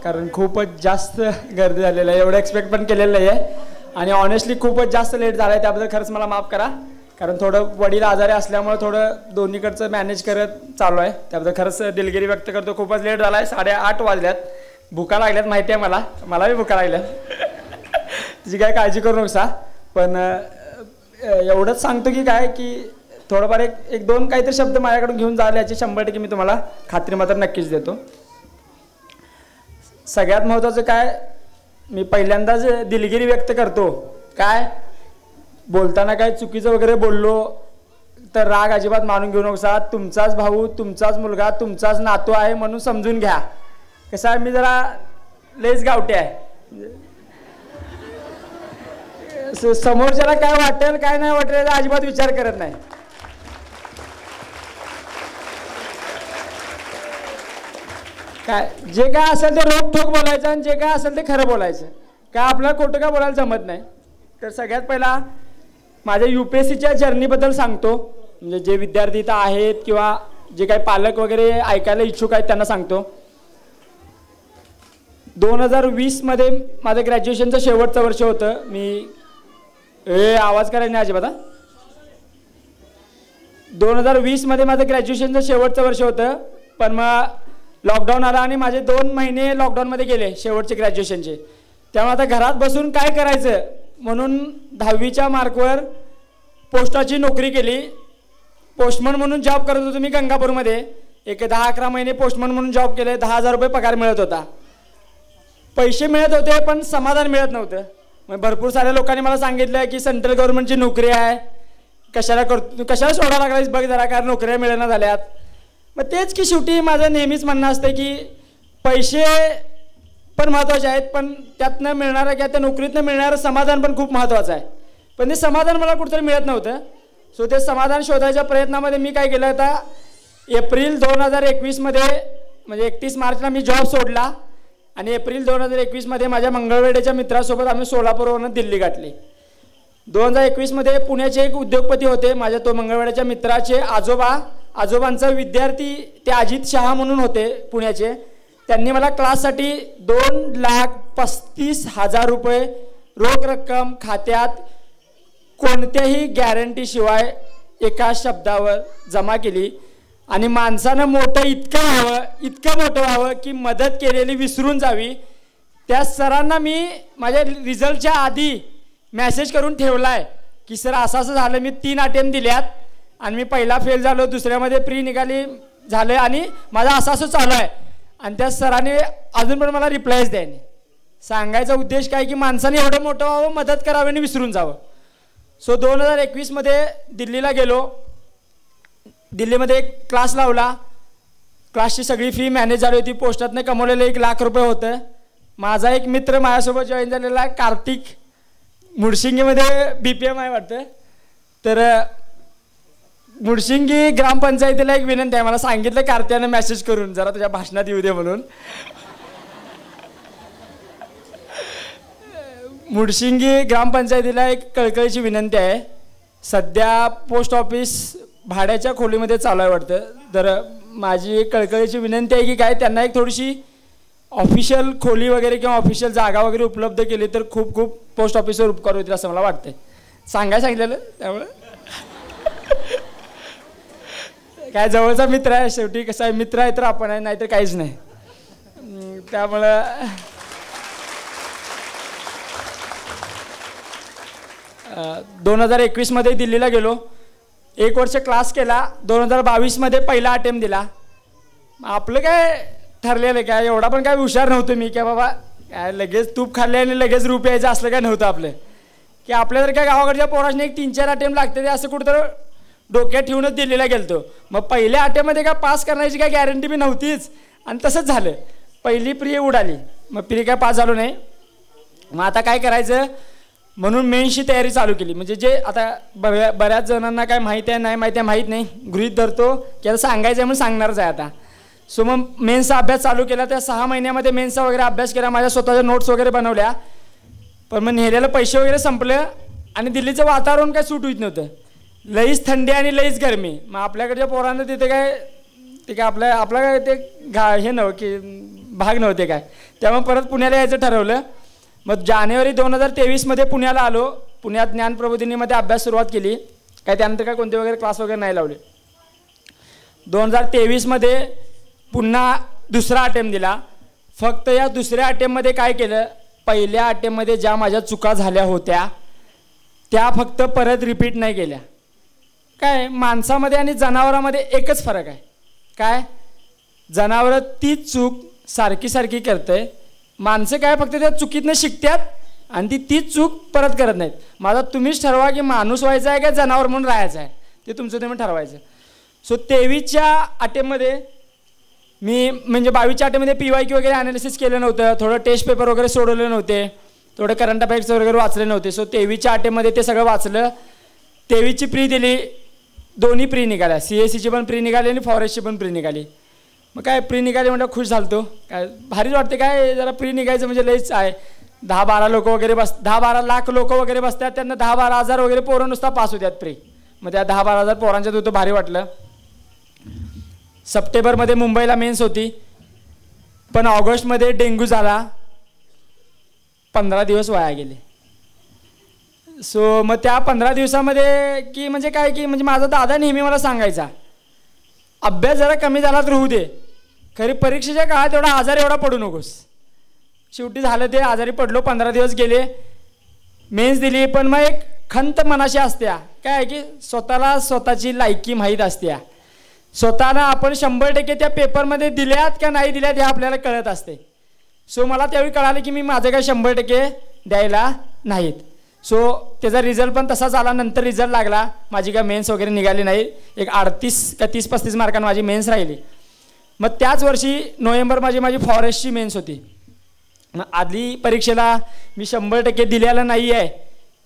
कारण खूपच जास्त गर्दी झालेलं आहे, एवढं एक्सपेक्ट पण केलेलं नाही आहे आणि ऑनेस्टली खूपच जास्त लेट झालं आहे, त्याबद्दल खरंच मला माफ करा. कारण थोडं वडील आजारी असल्यामुळे थोडं दोन्हीकडचं मॅनेज करत चालू आहे, त्याबद्दल खरंच दिलगिरी व्यक्त करतो. खूपच लेट झाला आहे, 8:30 वाजल्यात, भुका लागल्यात माहिती आहे मलाही भुका लागल्यात. तिची काय काळजी करू नका. पण एवढंच सांगतो की काय की थोडंफार एक दोन काहीतरी शब्द माझ्याकडून घेऊन जाल याची 100% मी तुम्हाला खात्री मात्र नक्कीच देतो. सगळ्यात महत्त्वाचं काय, मी पहिल्यांदाच दिलगिरी व्यक्त करतो. काय बोलताना काय चुकीचं वगैरे बोललो तर राग अजिबात मानून घेऊ नका. तुमचाच भाऊ, तुमचाच मुलगा, तुमचाच नातू आहे म्हणून समजून घ्या. कसं आहे, मी जरा लेच गावटे आहे, समोरच्याला काय वाटेल काय नाही वाटेल याचा अजिबात विचार करत नाही. काय जे काय असेल ते रोखठोक बोलायचं आणि जे काय असेल ते खरं बोलायचं. काय आपल्याला खोटं काय बोलायला जमत नाही. तर सगळ्यात पहिला माझ्या UPSCच्या जर्नीबद्दल सांगतो. म्हणजे जे विद्यार्थी इथं आहेत किंवा जे काही पालक वगैरे ऐकायला इच्छुक आहेत त्यांना सांगतो. 2020 माझं ग्रॅज्युएशनचं शेवटचं वर्ष होतं. आवाज करायचा नाही अजिबात. 2020 माझं ग्रॅज्युएशनचं शेवटचं वर्ष होतं. पण मग लॉकडाऊन आला आणि माझे 2 महिने लॉकडाऊनमध्ये गेले शेवटचे ग्रॅज्युएशनचे. त्यामुळे आता घरात बसून काय करायचं म्हणून 10वीच्या मार्कवर पोस्टाची नोकरी केली. पोस्टमन म्हणून जॉब करत होतो मी गंगापूरमध्ये. एक 10-11 महिने पोस्टमन म्हणून जॉब केले. 10,000 रुपये पगार मिळत होता. पैसे मिळत होते पण समाधान मिळत नव्हतं. मग भरपूर साऱ्या लोकांनी मला सांगितलं की सेंट्रल गव्हर्नमेंटची नोकरी आहे, कशाला सोडा लागलायस बघ जरा, कारण नोकऱ्या मिळेना झाल्यात. मग तेच की शेवटी माझं नेहमीच म्हणणं असतं की पैसे पण महत्त्वाचे आहेत, पण त्यातनं मिळणारं किंवा त्या नोकरीतनं मिळणारं समाधान पण खूप महत्त्वाचं आहे. पण ते समाधान मला कुठेतरी मिळत नव्हतं. सो ते समाधान शोधायच्या प्रयत्नामध्ये मी काय केलं, आता एप्रिल 2021 म्हणजे 31 मार्चला मी जॉब सोडला आणि एप्रिल 2021 माझ्या मंगळवेढ्याच्या मित्रासोबत आम्ही सोलापूरवरून दिल्ली गाठली. 2021 पुण्याचे एक उद्योगपती होते माझ्या, तो मंगळवेढ्याच्या मित्राचे आजोबांचा विद्यार्थी ते अजित शहा म्हणून होते पुण्याचे. त्यांनी मला क्लाससाठी 2,35,000 रुपये रोख रक्कम खात्यात कोणत्याही गॅरंटीशिवाय एका शब्दावर जमा केली. आणि माणसानं इतकं मोठं व्हावं की मदत केलेली विसरून जावी. त्या सरांना मी माझ्या रिझल्टच्या आधी मेसेज करून ठेवला आहे की सर असं झालं, मी 3 अटेम्प्ट दिल्यात आणि मी पहिला फेल झालो, दुसऱ्यामध्ये प्री निघाली झालं आणि माझं असं चालू आहे. आणि त्या सरांनी अजून पण मला रिप्लायच द्यायने. सांगायचा उद्देश काय की माणसाने एवढं मोठं व्हावं, मदत करावी आणि विसरून जावं. सो 2021 दिल्लीला गेलो. दिल्लीमध्ये एक क्लास लावला. क्लासची सगळी फी मॅनेज झाली होती. पोस्टातनं कमवलेलं 1,00,000 रुपये होतं. माझा एक मित्र माझ्यासोबत जॉईन झालेला कार्तिक, मुडशिंगीमध्ये BPM आहे वाटतं. तर मुडशिंगी ग्रामपंचायतीला एक विनंती आहे. मला सांगितलं कार्तियानं मेसेज करून जरा तुझ्या भाषणात येऊ दे म्हणून. मुडशिंगी ग्रामपंचायतीला एक कळकळीची विनंती आहे. सध्या पोस्ट ऑफिस भाड्याच्या खोलीमध्ये चालू आहे वाटतं. तर माझी एक कळकळीची विनंती आहे की काय त्यांना एक थोडीशी ऑफिशियल खोली वगैरे किंवा ऑफिशियल जागा वगैरे उपलब्ध केली तर खूप पोस्ट ऑफिसवर उपकार होतील असं मला वाटतंय. सांगितलेलं त्यामुळे काय जवळचा मित्र आहे, शेवटी कसं आहे मित्र आहे तर आपण आहे, नाहीतर काहीच नाही. त्यामुळं 2021 दिल्लीला गेलो. 1 वर्ष क्लास केला. 2022 पहिला अटेम्प्ट दिला. आपलं काय ठरलेलं काय, एवढा पण काय हुशार नव्हतो मी की बाबा काय लगेच तूप खाल्ले आणि लगेच रूप यायचं असलं काय नव्हतं आपलं. की आपल्या जर काय गावाकडच्या पोरांनी 3-4 अटेम्प्ट लागते ते असं कुठं डोक्यात ठेवूनच दिल्लीला गेलतो. मग पहिल्या अटेम्प्टमध्ये काय पास करण्याची काय गॅरंटी बी नव्हतीच आणि तसंच झालं. पहिली प्री उडाली, मग प्री काय पास झालो नाही. मग आता काय करायचं म्हणून मेन्सची तयारी चालू केली. म्हणजे जे आता बऱ्याच जणांना काय माहिती आहे नाही माहीत नाही, गृहीत धरतो की आता सांगायचं आहे म्हणून सांगणारच आहे आता. सो मग मेन्सचा अभ्यास चालू केला. त्या 6 महिन्यामध्ये मेन्सचा वगैरे अभ्यास केला. माझ्या स्वतःच्या नोट्स वगैरे बनवल्या. पण मग नेलेलं पैसे वगैरे संपलं आणि दिल्लीचं वातावरण काय सूट होत नव्हतं. लईच थंडी आणि लईच गरमी. मग आपल्याकडच्या पोरांना तिथे काय ते काय आपलं काय ते हे नव्हतं की भाग नव्हते काय. त्यामुळे परत पुण्याला यायचं ठरवलं. मग जानेवारी 2023मध्ये पुण्याला आलो. पुण्यात ज्ञानप्रबोधिनीमध्ये अभ्यास सुरुवात केली. काय त्यानंतर काय कोणते वगैरे क्लास वगैरे नाही लावले. 2023मध्ये पुन्हा दुसरा अटेम्प्ट दिला. फक्त या दुसऱ्या अटेम्प्टमध्ये काय केलं, पहिल्या अटेम्प्टमध्ये ज्या माझ्या चुका झाल्या होत्या त्या फक्त परत रिपीट नाही केल्या. काय माणसामध्ये आणि जनावरामध्ये एकच फरक आहे. काय, जनावरं तीच चूक सारखी सारखी करते, माणसं काय फक्त त्या चुकीतनं शिकतात आणि तीच चूक परत करत नाहीत. माझा तुम्हीच ठरवा की माणूस व्हायचा आहे का जनावर म्हणून राहायचं आहे, ते तुमचं तुम्ही ठरवायचं. सो 23च्या अटेम्प्टमध्ये मी म्हणजे 22च्या अटेम्प्टमध्ये PYQ वगैरे ॲनालिसिस केलं नव्हतं, थोडं टेस्ट पेपर वगैरे सोडवले नव्हते, थोडं करंट अफेअर्स वगैरे वाचले नव्हते. सो 23च्या अटेम्प्टमध्ये ते सगळं वाचलं. 23ची प्री दिली, दोन्ही प्री निघाल्या, CSEची पण प्री निघाली आणि फॉरेस्टची पण प्री निघाली. मग काय प्री निघाली म्हणजे खुश झालतो. काय भारीच वाटते. काय जरा प्री निघायचं म्हणजे लईच आहे. 10-12 लोक वगैरे 10-12 लाख लोक वगैरे बसतात, त्यांना 10-12 हजार वगैरे पोरं नुसता पास होत्यात प्री. मग त्या 10-12 हजार पोरांच्यात होतं, भारी वाटलं. सप्टेंबरमध्ये मुंबईला मेन्स होती, पण ऑगस्टमध्ये डेंग्यू झाला, 15 दिवस वाया गेले. सो मग त्या 15 दिवसामध्ये की म्हणजे काय की म्हणजे माझा दादा नेहमी मला सांगायचा, अभ्यास जरा कमी झाला तर होऊ दे, खरी परीक्षेच्या काळात एवढा आजारी एवढा पडू नकोस. शेवटी झालं ते, आजारी पडलो, 15 दिवस गेले, मेन्स दिली. पण मग एक खंत मनाशी असत्या, काय की स्वतःला स्वतःची लायकी माहीत असत्या, स्वतःला आपण 100% त्या पेपरमध्ये दिल्यात का नाही दिल्यात हे आपल्याला कळत असते. सो मला त्यावेळी कळालं की मी माझं काय 100% द्यायला नाहीत. सो त्याचा रिझल्ट पण तसाच आला. नंतर रिझल्ट लागला, माझी काय मेन्स वगैरे निघाली नाही, एक 38 का 30-35 मार्कांनी माझी मेन्स राहिली. मग त्याच वर्षी नोव्हेंबर माझी फॉरेस्टची मेन्स होती. मग आधी परीक्षेला मी 100% दिलेलं नाही आहे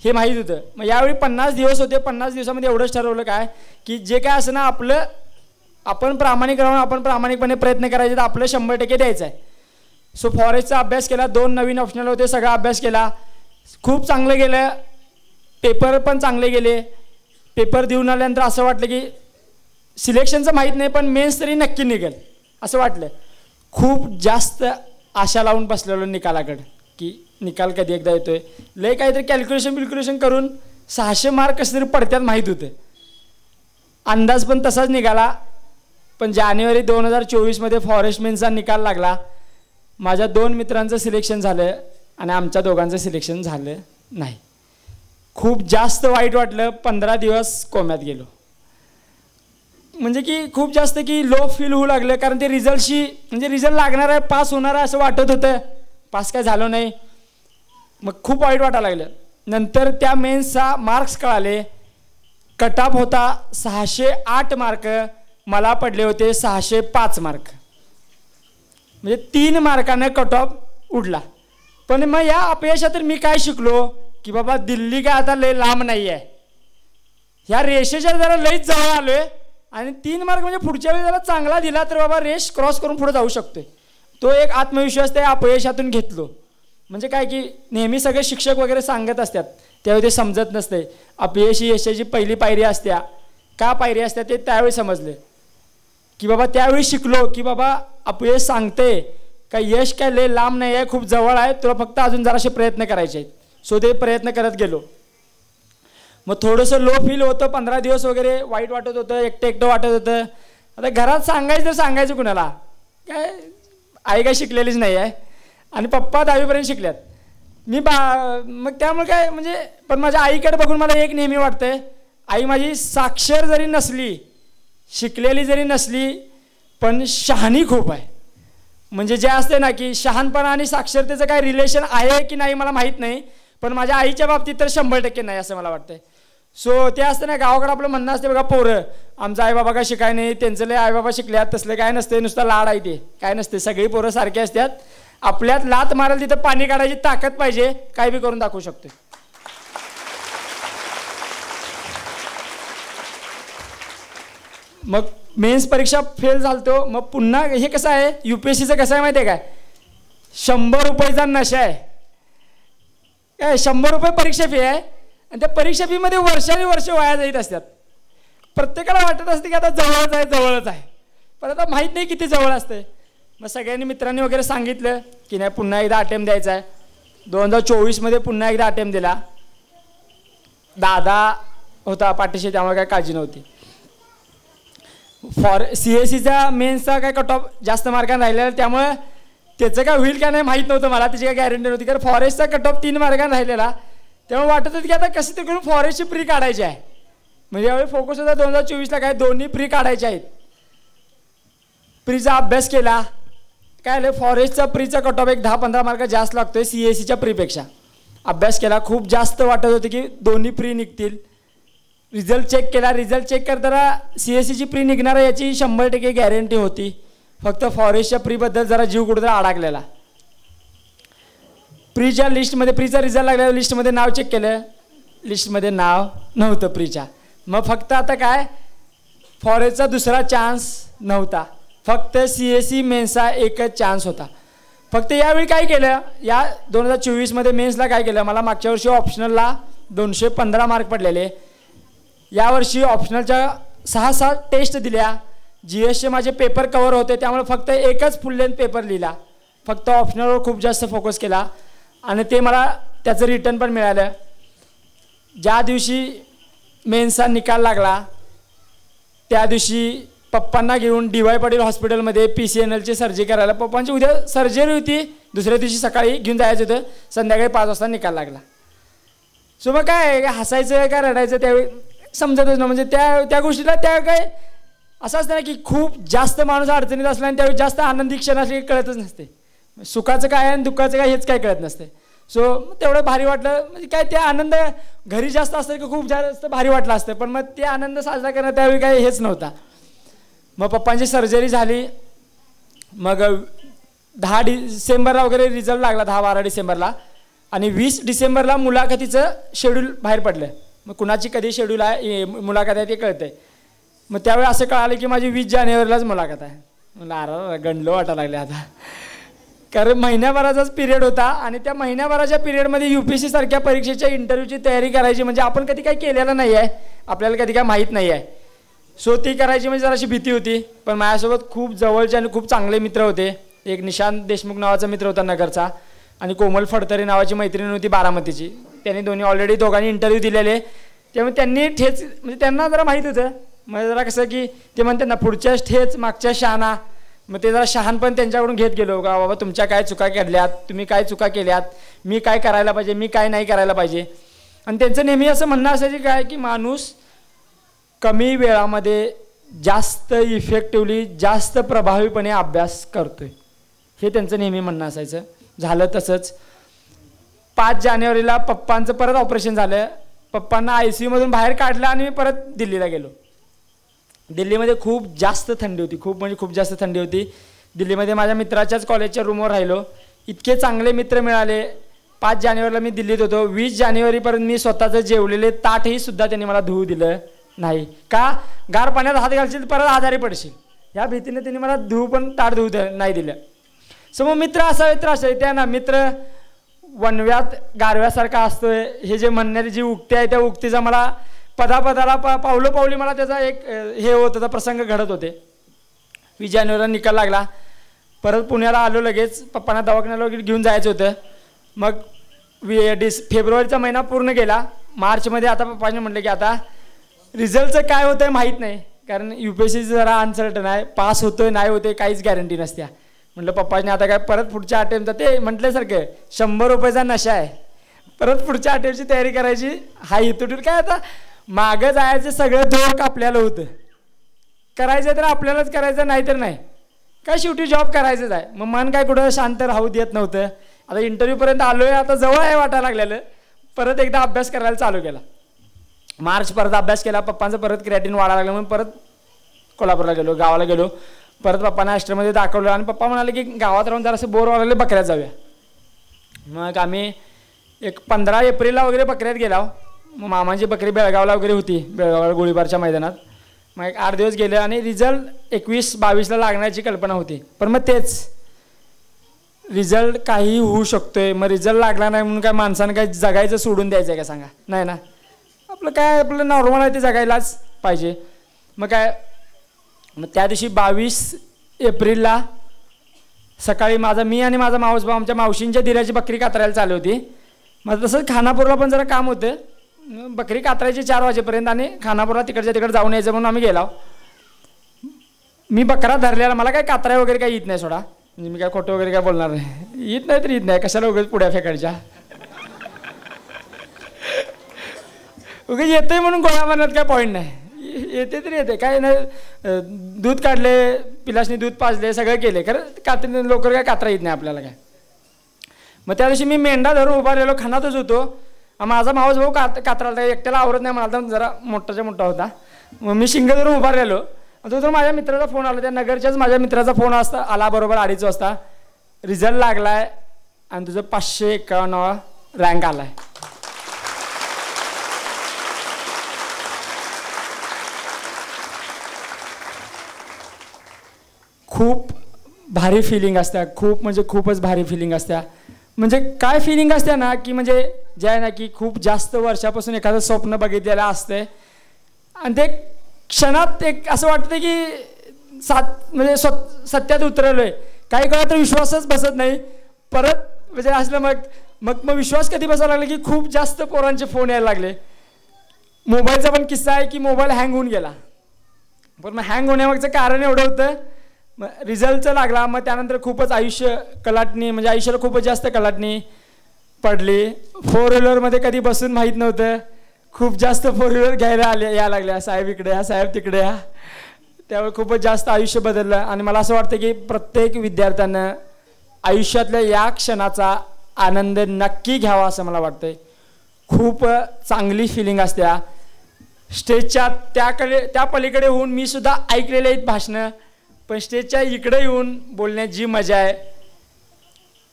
हे माहीत होतं. मग यावेळी 50 दिवस होते. 50 दिवसामध्ये एवढंच ठरवलं काय की जे काय असं ना आपलं आपण प्रामाणिक राहून आपण प्रामाणिकपणे प्रयत्न करायचे, तर आपलं 100% द्यायचं आहे. सो फॉरेस्टचा अभ्यास केला, 2 नवीन ऑप्शनल होते, सगळा अभ्यास केला, खूप चांगलं गेलं. पेपर पण चांगले गेले. पेपर देऊन आल्यानंतर असं वाटलं की सिलेक्शनचं माहीत नाही पण मेन्स तरी नक्की निघेल असं वाटलं. खूप जास्त आशा लावून बसलेलो निकालाकडं की निकाल कधी एकदा येतोय. लय काहीतरी कॅल्क्युलेशन करून 600 मार्क कसे तरी पडत्यात माहीत होते. अंदाज पण तसाच निघाला. पण जानेवारी 2024मध्ये फॉरेस्ट मेन्सचा निकाल लागला. माझ्या 2 मित्रांचं सिलेक्शन झालं आणि आमच्या दोघांचं सिलेक्शन झालं नाही. खूप जास्त वाईट वाटलं. 15 दिवस कोम्यात गेलो. म्हणजे की खूप जास्त की लो फील होऊ लागलं, कारण ते रिझल्टशी म्हणजे रिझल्ट लागणार आहे, पास होणार आहे असं वाटत होतं, पास काय झालं नाही. मग खूप वाईट वाटायला लागलं. नंतर त्या मेन्सचा मार्क्स कळाले. कट ऑफ होता 608 मार्क, मला पडले होते 605 मार्क, म्हणजे 3 मार्काने कट ऑफ उडला. पण मग या अपयशातून मी काय शिकलो की बाबा दिल्ली काय आता लय लांब नाही आहे, ह्या रेषेच्या जरा लईच जवळ आलो आहे आणि 3 मार्क म्हणजे पुढच्या वेळी जरा चांगला दिला तर बाबा रेष क्रॉस करून पुढे जाऊ शकतोय. तो एक आत्मविश्वास त्या अपयशातून घेतलो. म्हणजे काय की नेहमी सगळे शिक्षक वगैरे सांगत असतात, त्यावेळी ते समजत नसते. अपयशी यशाची पहिली पायरी असत्या, का पायरी असत्या ते त्यावेळी समजले की बाबा त्यावेळी शिकलो की बाबा अपयश सांगते का यश काय लय लांब नाही आहे, खूप जवळ आहे, तुला फक्त अजून जरासे प्रयत्न करायचे आहेत. सो ते प्रयत्न करत गेलो. मग थोडंसं लो फील होतं. 15 दिवस वगैरे वाईट वाटत होतं, एकटं वाटत होतं. आता घरात सांगायचं तर सांगायचं कुणाला, काय आई काय शिकलेलीच नाही आहे आणि पप्पा 10वीपर्यंत शिकल्यात. मग त्यामुळे काय म्हणजे पण माझ्या आईकडे बघून मला एक नेहमी वाटतंय, आई माझी साक्षर जरी नसली, शिकलेली जरी नसली, पण शहाणी खूप आहे. म्हणजे जे असते ना की शहाणपणा आणि साक्षरतेचं काय रिलेशन आहे की नाही मला माहीत नाही, पण माझ्या आईच्या बाबतीत तर 100% नाही असं मला वाटतंय. सो ते असतं ना गावाकडं आपलं म्हणणं असते बघा, पोरं आमचा आईबाबा काय शिकाय नाही, त्यांचं लय आईबाबा शिकल्यात, तसलं काय नसते, नुसतं लाड आहे ते काय नसते. सगळी पोरं सारखी असतात. आपल्यात लात मारेल तिथं पाणी काढायची ताकद पाहिजे, काय बी करून दाखवू शकतो. मग मेन्स परीक्षा फेल झालतो. मग पुन्हा हे कसं आहे UPSCचं कसं आहे माहिती आहे काय, 100 रुपयाचा नशा आहे. काय 100 रुपये परीक्षा फी आहे आणि त्या परीक्षा फीमध्ये वर्ष वाया जात असतात. प्रत्येकाला वाटत असते की आता जवळच आहे, पण आता माहीत नाही किती जवळ असते. मग सगळ्यांनी मित्रांनी वगैरे सांगितलं की नाही पुन्हा एकदा अटेम्प्ट द्यायचा आहे. 2024मध्ये पुन्हा एकदा अटेम्प्ट दिला. दादा होता पाठीशी, त्यामुळे काय काळजी नव्हती. CSEचा मेन्सचा काय कट ऑफ जास्त मार्कांनी राहिलेला, त्यामुळे त्याचं काय होईल का नाही माहीत नव्हतं मला, त्याची काय गॅरंटी नव्हती. कारण फॉरेस्टचा कट ऑफ 3 मार्कांनी राहिलेला, त्यामुळे वाटत होतं की आता कसं तरी करून फॉरेस्टची प्री काढायची आहे. म्हणजे यावेळी फोकस होता 2024ला काय दोन्ही प्री काढायचे आहेत. प्रीचा अभ्यास केला. काय आलं फॉरेस्टचा प्रीचा कट ऑफ एक 10-15 मार्क जास्त लागतोय CSEच्या प्रीपेक्षा. अभ्यास केला, खूप जास्त वाटत होते की दोन्ही प्री निघतील. रिझल्ट चेक केला. रिझल्ट चेक करताना CSEची प्री निघणार याची 100% गॅरंटी होती. फक्त फॉरेस्टच्या प्रीबद्दल जरा जीव कुठेतरी अडकलेला. प्रीच्या लिस्टमध्ये प्रीचा रिझल्ट लागलेला, लिस्टमध्ये नाव चेक केलं, लिस्टमध्ये नाव नव्हतं प्रीच्या. मग फक्त आता काय फॉरेस्टचा दुसरा चान्स नव्हता, फक्त CSE मेन्सचा एकच चान्स होता. फक्त यावेळी काय केलं, या 2024मध्ये मेन्सला काय केलं, मला मागच्या वर्षी ऑप्शनलला 215 मार्क पडलेले. यावर्षी ऑप्शनलच्या 6 टेस्ट दिल्या. GSचे माझे पेपर कवर होते, त्यामुळे फक्त एकच फुल लेंथ पेपर लिहिला. फक्त ऑप्शनलवर खूप जास्त फोकस केला आणि ते मला त्याचं रिटर्न पण मिळालं. ज्या दिवशी मेन्सचा निकाल लागला त्या दिवशी पप्पांना घेऊन DY पाटील हॉस्पिटलमध्ये PCNLची सर्जरी करायला. पप्पांची उद्या सर्जरी होती, दुसऱ्या दिवशी सकाळी घेऊन जायचं होतं. संध्याकाळी 5 वाजता निकाल लागला. सो मग काय हसायचं का रडायचं त्यावेळी समजतच ना. म्हणजे त्या गोष्टीला त्या काय असं असतं ना की खूप जास्त माणूस अडचणीत असला आणि त्यावेळी जास्त आनंदी क्षण असले की कळतच नसते. सुखाचं काय आणि दुःखाचं काय हेच काय कळत नसते. सो तेवढं भारी वाटलं. म्हणजे काय ते आनंद घरी जास्त असतं की खूप जास्त भारी वाटलं असतं, पण मग ते आनंद साजरा करणं त्यावेळी काय हेच नव्हता. मग पप्पांची सर्जरी झाली. मग 10 डिसेंबरला वगैरे रिझल्ट लागला, 10-12 डिसेंबरला. आणि 20 डिसेंबरला मुलाखतीचं शेड्यूल बाहेर पडलं. मग कुणाची कधी शेड्यूल आहे मुलाखत आहे ते कळतंय. मग त्यावेळी असं कळालं की माझी 20 जानेवारीलाच मुलाखत आहे. मला अरे गंडलो वाटायला लागले आता, कारण महिन्याभराचाच पिरियड होता आणि त्या महिन्याभराच्या पिरियडमध्ये UPSC सारख्या परीक्षेच्या इंटरव्ह्यूची तयारी करायची म्हणजे आपण कधी काय केलेलं नाही आहे, आपल्याला कधी काय माहीत नाही आहे. सो ती करायची म्हणजे जराशी भीती होती. पण माझ्यासोबत खूप जवळचे आणि खूप चांगले मित्र होते. एक निशांत देशमुख नावाचा मित्र होता नगरचा, आणि कोमल फडतरे नावाची मैत्रीण होती बारामतीची. त्यांनी दोघांनी इंटरव्ह्यू दिलेले. त्यामुळे त्यांनी ठेच म्हणजे त्यांना जरा माहीत होतं. म्हणजे जरा कसं की ते म्हणतात ना पुढच्याच ठेच मागच्या शहाणा. मग ते जरा शहाणपण त्यांच्याकडून घेत गेलो का बाबा तुमच्या काय चुका केल्यात, तुम्ही काय चुका केल्यात, मी काय करायला पाहिजे, मी काय नाही करायला पाहिजे. आणि त्यांचं नेहमी असं म्हणणं असायचं काय की माणूस कमी वेळामध्ये जास्त इफेक्टिवली जास्त प्रभावीपणे अभ्यास करतोय, हे त्यांचं नेहमी म्हणणं असायचं. झालं तसंच. 5 जानेवारीला पप्पांचं परत ऑपरेशन झालं. पप्पांना ICUमधून बाहेर काढलं आणि मी परत दिल्लीला गेलो. दिल्लीमध्ये खूप जास्त थंडी होती, खूप म्हणजे खूप जास्त थंडी होती. दिल्लीमध्ये माझ्या मित्राच्याच कॉलेजच्या रूमवर राहिलो. इतके चांगले मित्र मिळाले. 5 जानेवारीला मी दिल्लीत होतो. 20 जानेवारीपर्यंत मी स्वतःचं जेवलेले ताटही सुद्धा त्यांनी मला धुवू दिलं नाही. का गार पाण्यात हात घालशील परत आजारी पडशील या भीतीने त्यांनी मला पण ताट धुवू नाही दिलं. सो मग मित्र असावे तर असावे. त्या ना मित्र वनव्यात गारव्यासारखा असतोय हे जे म्हणणारी जी उक्ती आहे त्या उक्तीचा मला पदापदाला पावलोपावली मला त्याचा एक हे होत होता, प्रसंग घडत होते. 20 जानेवारीला निकाल लागला. परत पुण्याला आलो लगेच. पप्पांना दवाखान्याला वगैरे घेऊन जायचं होतं. मग फेब्रुवारीचा महिना पूर्ण गेला. मार्चमध्ये आता पप्पांनी म्हटलं की आता रिझल्टचं काय होतं आहे माहीत नाही, कारण UPSC जरा अनसर्टन आहे, पास होतोय नाही होते काहीच गॅरंटी नसत्या. म्हटलं पप्पांनी आता काय परत पुढच्या अटेम्प्टचा ते म्हटल्यासारखं 100 रुपयाचा नशा आहे, परत पुढच्या अटेम्प्टची तयारी करायची. हा इथून काय आता मागं जायचं सगळं धोक आपल्याला होतं. करायचं तर आपल्यालाच करायचं, नाही तर नाही. काय शेवटी जॉब करायचंच आहे. मग मन काय कुठं शांत राहू देत नव्हतं. आता इंटरव्ह्यूपर्यंत आलो आहे, आता जवळ आहे वाटायला लागलेलं. परत एकदा अभ्यास करायला चालू केला. मार्च परत अभ्यास केला. पप्पांचं परत क्रिएटिन वाढायला लागलं म्हणून परत कोल्हापूरला गेलो, गावाला गेलो. परत पप्पांना आश्रममध्ये दाखवलं आणि पप्पा म्हणाले की गावात राहून जरासं बोर व्हायला लागले, बकऱ्यात जाऊया. मग आम्ही एक 15 एप्रिलला वगैरे बकऱ्यात गेला. मग मामाची बकरी बेळगावला वगैरे होती, बेळगावला गोळीबारच्या मैदानात. मग एक 8 दिवस गेले आणि रिझल्ट 21-22ला लागण्याची कल्पना होती. पण मग तेच रिझल्ट काही होऊ शकतोय. मग रिझल्ट लागला नाही म्हणून काय माणसानं काय जगायचं सोडून द्यायचं आहे का सांगा? नाही ना. आपलं काय आपलं नॉर्मल आहे ते जगायलाच पाहिजे. मग काय मग त्या दिवशी 22 एप्रिलला सकाळी मी आणि माझा मावस भाऊ आमच्या मावशींच्या दिराची बकरी कातरायला चालू होती. मग तसंच खानापूरला पण जरा काम होतं, बकरी कातरायची 4 वाजेपर्यंत आणि खानापूरला तिकडच्या तिकडे जाऊन यायचं म्हणून आम्ही गेलो. मी बकरा धरलेला, मला काय कातराय वगैरे काही येत नाही सोडा, म्हणजे मी काय खोटं वगैरे काय बोलणार नाही, येत नाही तर येत नाही, कशाला उगाच पुढ्या फेकायच्या. उगाच येते म्हणून गोळा म्हणत काय पॉईंट नाही, येते तरी येते, काय नाही. दूध काढले, पिलासनी दूध पाजले, सगळं केले, खरं लवकर काय कातरा येत नाही आपल्याला काय. मग त्या दिवशी मी मेंढा धरून उभा राहिलो, खानातच होतो. माझा मावस भाऊ कातराला एकट्याला आवरत नाही म्हणाला, जरा मोठाच्या मोठा होता. मग मी शिंग धरून उभा राहिलो. तो माझ्या मित्राचा फोन आला, त्या नगरच्याच माझ्या मित्राचा फोन आला बरोबर 2:30 वाजता. रिझल्ट लागलाय आणि तुझं 551 रँक आलाय. खूप भारी फिलिंग असत्या, खूप म्हणजे खूपच भारी फिलिंग असत्या. म्हणजे काय फिलिंग असते ना, की म्हणजे जे आहे ना, की खूप जास्त वर्षापासून एखादं स्वप्न बघितलेलं असते आणि ते क्षणात एक असं वाटतं की म्हणजे सत्यात उतरलो आहे. काही काळात तर विश्वासच बसत नाही. परत म्हणजे असलं मग विश्वास कधी बसायला लागला की खूप जास्त पोरांचे फोन यायला लागले. मोबाईलचा पण किस्सा आहे की मोबाईल हँग होऊन गेला, पण मग हँग होण्यामागचं कारण एवढं होतं, मग रिझल्टचं लागला. मग त्यानंतर खूपच म्हणजे आयुष्याला खूपच जास्त कलाटणी पडली. 4 व्हीलरमध्ये कधी बसून माहीत नव्हतं, खूप जास्त 4 व्हीलर घ्यायला यायला लागल्या, साहेब इकडे या, साहेब तिकडे या. त्यामुळे खूपच जास्त आयुष्य बदललं. आणि मला असं वाटतं की प्रत्येक विद्यार्थ्यानं आयुष्यातल्या या क्षणाचा आनंद नक्की घ्यावा असं मला वाटतंय. खूप चांगली फिलिंग असत्या. स्टेजच्या त्या पलीकडे होऊन मी सुद्धा ऐकलेले आहेत भाषणं, पण स्टेजच्या इकडे येऊन बोलण्याची जी मजा आहे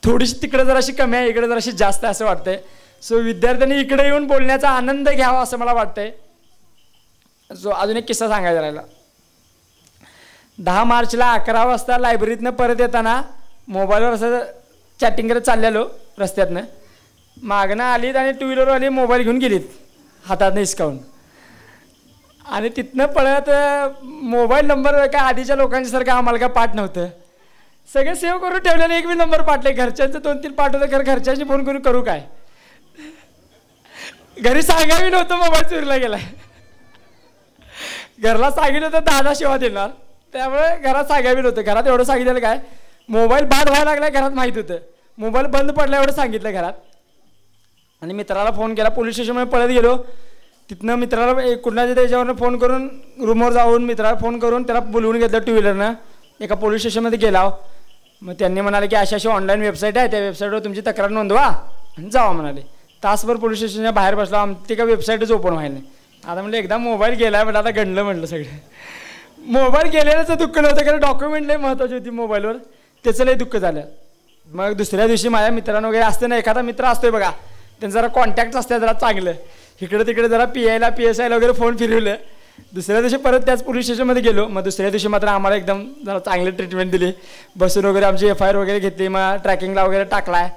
थोडीशी तिकडे जराशी कमी आहे, इकडे जराशी जास्त असं वाटतंय. सो विद्यार्थ्यांनी इकडे येऊन बोलण्याचा आनंद घ्यावा असं मला वाटतंय. अजून एक किस्सा सांगायचा राहिला. 10 मार्चला 11 वाजता लायब्ररीतनं परत येताना मोबाईलवर असं चॅटिंग करत चाललेलो रस्त्यातनं. मागणं आलीत आणि 2 व्हीलरवाली मोबाईल घेऊन गेलीत हातातनं हिसकावून. आणि तिथनं पळत मोबाईल नंबर काय आधीच्या लोकांच्यासारखं आम्हाला काय पाठ नव्हतं, सगळे सेव्ह करून ठेवलेले. एक बी नंबर पाठले, घरच्यांचं 2-3 पाठ होतं, खरं घरच्यांशी फोन करू काय, घरी सांगावी नव्हतं मोबाईल चोरीला गेलाय. घरला सांगितलं तर दादा शिवा देणार, त्यामुळे घरात सांगावी नव्हतं. घरात एवढं सांगितलं काय, मोबाईल बाद व्हायला लागला घरात माहीत होतं, मोबाईल बंद पडला एवढं सांगितलं घरात. आणि मित्राला फोन केला, पोलीस स्टेशनमध्ये पळत गेलो. तिथनं मित्राला कुठल्याच्या त्याच्यावरनं फोन करून रूमवर जाऊन मित्राला फोन करून त्याला बोलवून घेतलं 2 व्हीलरनं. एका पोलीस स्टेशनमध्ये गेला. मग त्यांनी म्हणाले की अशी ऑनलाईन वेबसाईट आहे, त्या वेबसाईटवर तुमची तक्रार नोंदवा आणि जावा म्हणाले. तासभर पोलीस स्टेशनच्या बाहेर बसला, आमची का वेबसाईटच ओपन व्हायला नाही. आता म्हटलं एकदा मोबाईल गेला, म्हटलं आता गणलं म्हटलं सगळं. मोबाईल गेलेल्याचं दुःख नव्हतं, कारण डॉक्युमेंट लई महत्त्वाची होती मोबाईलवर, त्याचं लई दुःख झालं. मग दुसऱ्या दिवशी माझ्या मित्रांनो वगैरे असते ना, एखादा मित्र असतोय बघा, त्यांचं जरा कॉन्टॅक्ट असतं जरा चांगलं, इकडे तिकडे जरा PI ला वगैरे फोन फिरवलं. दुसऱ्या दिवशी परत त्याच पोलीस स्टेशनमध्ये गेलो. मग दुसऱ्या दिवशी मात्र आम्हाला एकदम जरा चांगली ट्रीटमेंट दिली, बसून वगैरे आमची FIR वगैरे घेतली. मग ट्रॅकिंगला वगैरे टाकलाय.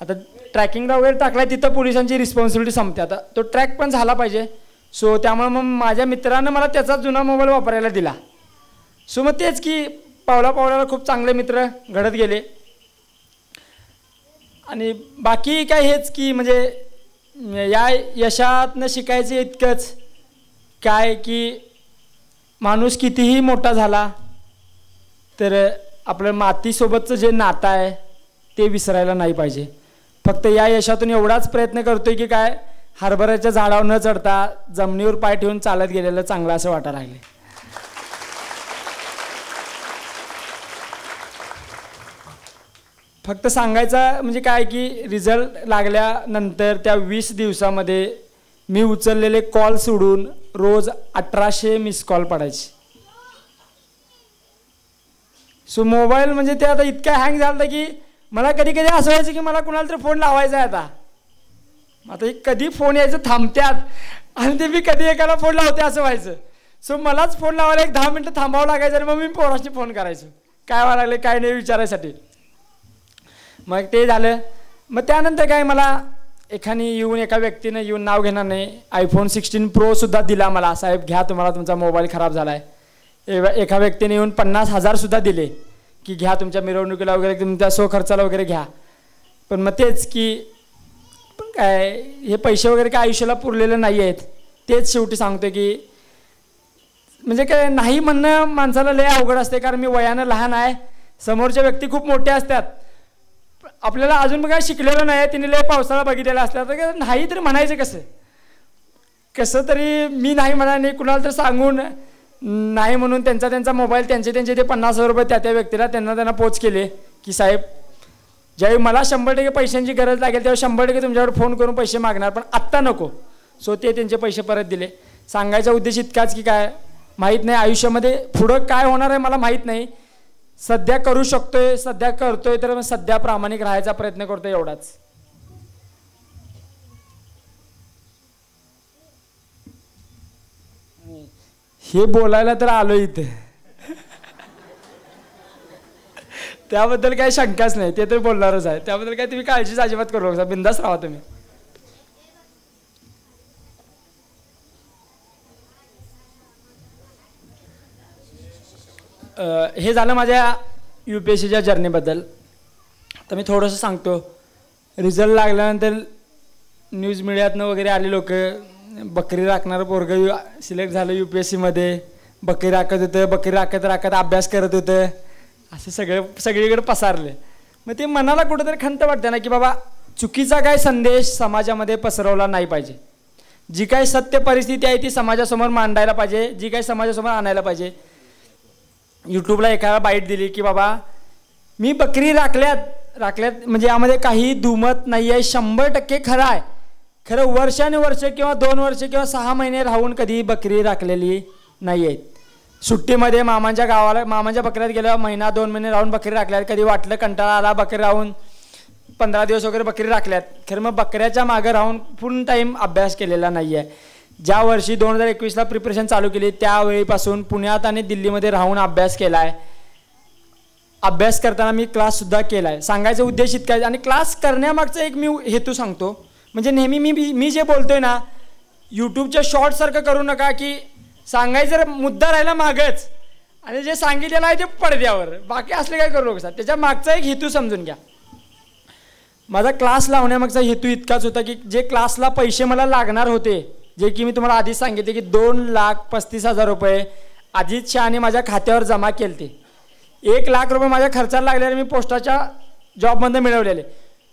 आता ट्रॅकिंगला वगैरे टाकलाय तिथं पोलिसांची रिस्पॉन्सिबिलिटी संपते. आता तो ट्रॅक पण झाला पाहिजे. सो त्यामुळे मग माझ्या मित्रानं मला त्याचा जुना मोबाईल वापरायला दिला. सो मग तेच की पावलापावलाला खूप चांगले मित्र घडत गेले. आणि बाकी काय हेच की म्हणजे या यशातनं शिकायचं इतकंच काय की माणूस कितीही मोठा झाला तर आपलं मातीसोबतचं जे नातं आहे ते विसरायला नाही पाहिजे. फक्त या यशातून एवढाच प्रयत्न करतोय की काय हरभऱ्याच्या झाडावर न चढता जमिनीवर पाय ठेवून चालत गेलेलं चांगलं असं वाटायला लागले. फक्त सांगायचं म्हणजे काय की रिझल्ट लागल्यानंतर त्या 20 दिवसामध्ये मी उचललेले कॉल सोडून रोज 1800 मिस कॉल पडायचे. सो मोबाईल म्हणजे ते आता इतका हँग झाला की मला कधी कधी असं व्हायचं की मला कुणाला तरी फोन लावायचा आहे. आता कधी फोन यायचं थांबत्यात आणि ते मी कधी एकाला फोन लावते असं व्हायचं. सो मलाच फोन लावायला 10 मिनटं थांबावं लागायचं आणि मग मी पोराशी फोन करायचो काय व्हायला लागले काय नाही विचारायसाठी. मग ते झालं. मग त्यानंतर काय मला एका व्यक्तीनं येऊन नाव घेणार नाही iPhone 16 Pro सुद्धा दिला मला. साहेब घ्या तुम्हाला तुमचा मोबाईल खराब झाला आहे. एका व्यक्तीने येऊन 50,000 सुद्धा दिले की घ्या तुमच्या मिरवणुकीला वगैरे तुमच्या स्वखर्चाला वगैरे घ्या. पण मग तेच की पण काय हे पैसे वगैरे काय आयुष्याला पुरलेले नाही आहेत. तेच शेवटी सांगतो की म्हणजे काय नाही म्हणणं माणसाला लय अवघड असते, कारण मी वयानं लहान आहे, समोरच्या व्यक्ती खूप मोठ्या असतात, आपल्याला अजून काय शिकलेलं नाही आहे, तिने लय पावसाळा बघितलेला असला तर नाही तर म्हणायचं कसं कसं तरी मी नाही म्हणा नाही कुणाला तर सांगून नाही म्हणून त्यांचा मोबाईल त्यांचे ते 50,000 रुपये त्या व्यक्तीला त्यांना पोच केले की साहेब ज्यावेळी मला 100% पैशांची गरज लागेल तेव्हा 100% तुमच्यावर फोन करून पैसे मागणार, पण आत्ता नको. सो ते त्यांचे पैसे परत दिले. सांगायचा उद्देश इतकाच की काय माहीत नाही आयुष्यामध्ये पुढं काय होणार आहे मला माहीत नाही, सध्या करू शकतोय, सध्या करतोय, तर सध्या प्रामाणिक राहायचा प्रयत्न करतोय एवढाच. हे बोलायला तर आलो इथे त्याबद्दल काही शंकाच नाही, ते तर बोलणारच आहे, त्याबद्दल काय तुम्ही काळजीच अजिबात करू नका, बिंदास राहा तुम्ही. हे झालं माझ्या UPSCच्या जर्नीबद्दल. तर मी थोडंसं सांगतो. रिझल्ट लागल्यानंतर न्यूज मीडियातनं वगैरे आले लोक, बकरी राखणारं पोरगं सिलेक्ट झालं UPSCमध्ये, बकरी राखत होतं, बकरी राखत अभ्यास करत होतं, असं सगळीकडे पसारले. मग ते मनाला कुठंतरी खंत वाटते ना की बाबा चुकीचा काय संदेश समाजामध्ये पसरवला नाही पाहिजे, जी काही सत्य परिस्थिती आहे ती समाजासमोर मांडायला पाहिजे, जी काही समाजासमोर आणायला पाहिजे. यूट्यूबला एखादा बाईट दिली की बाबा मी बकरी राखल्यात म्हणजे यामध्ये काही दुमत नाही आहे, 100% खरं आहे. खरं वर्षानुवर्ष किंवा 2 वर्ष किंवा 6 महिने राहून कधी बकरी राखलेली नाही आहेत. सुट्टीमध्ये मामांच्या गावाला मामांच्या बकऱ्यात गेल्यावर 1-2 महिने राहून बकरी राखल्यात. कधी वाटलं कंटाळा आला बकरी राहून 15 दिवस वगैरे बकरी राखल्यात. खरं मग बकऱ्याच्या मागं राहून फुल टाईम अभ्यास केलेला नाही आहे. ज्या वर्षी 2021ला प्रिपरेशन चालू केली त्यावेळीपासून पुण्यात आणि दिल्लीमध्ये राहून अभ्यास केला आहे. अभ्यास करताना मी क्लाससुद्धा केला आहे. सांगायचा उद्देश इतका आहे. आणि क्लास करण्यामागचा एक मी हेतू सांगतो, म्हणजे नेहमी मी जे बोलतोय ना यूट्यूबच्या शॉर्टसारखं करू नका की सांगायचं मुद्दा राहिला मागच आणि जे सांगितलेलं आहे ते पडद्यावर, बाकी असले काय करू नका. त्याच्या मागचा एक हेतू समजून घ्या. माझा क्लास लावण्यामागचा हेतू इतकाच होता की जे क्लासला पैसे मला लागणार होते, जे की मी तुम्हाला आधीच सांगितले की 2,35,000 रुपये अजित शहाने माझ्या खात्यावर जमा केले. 1,00,000 रुपये माझ्या खर्चाला लागलेले मी पोस्टाच्या जॉबमधून मिळवलेले.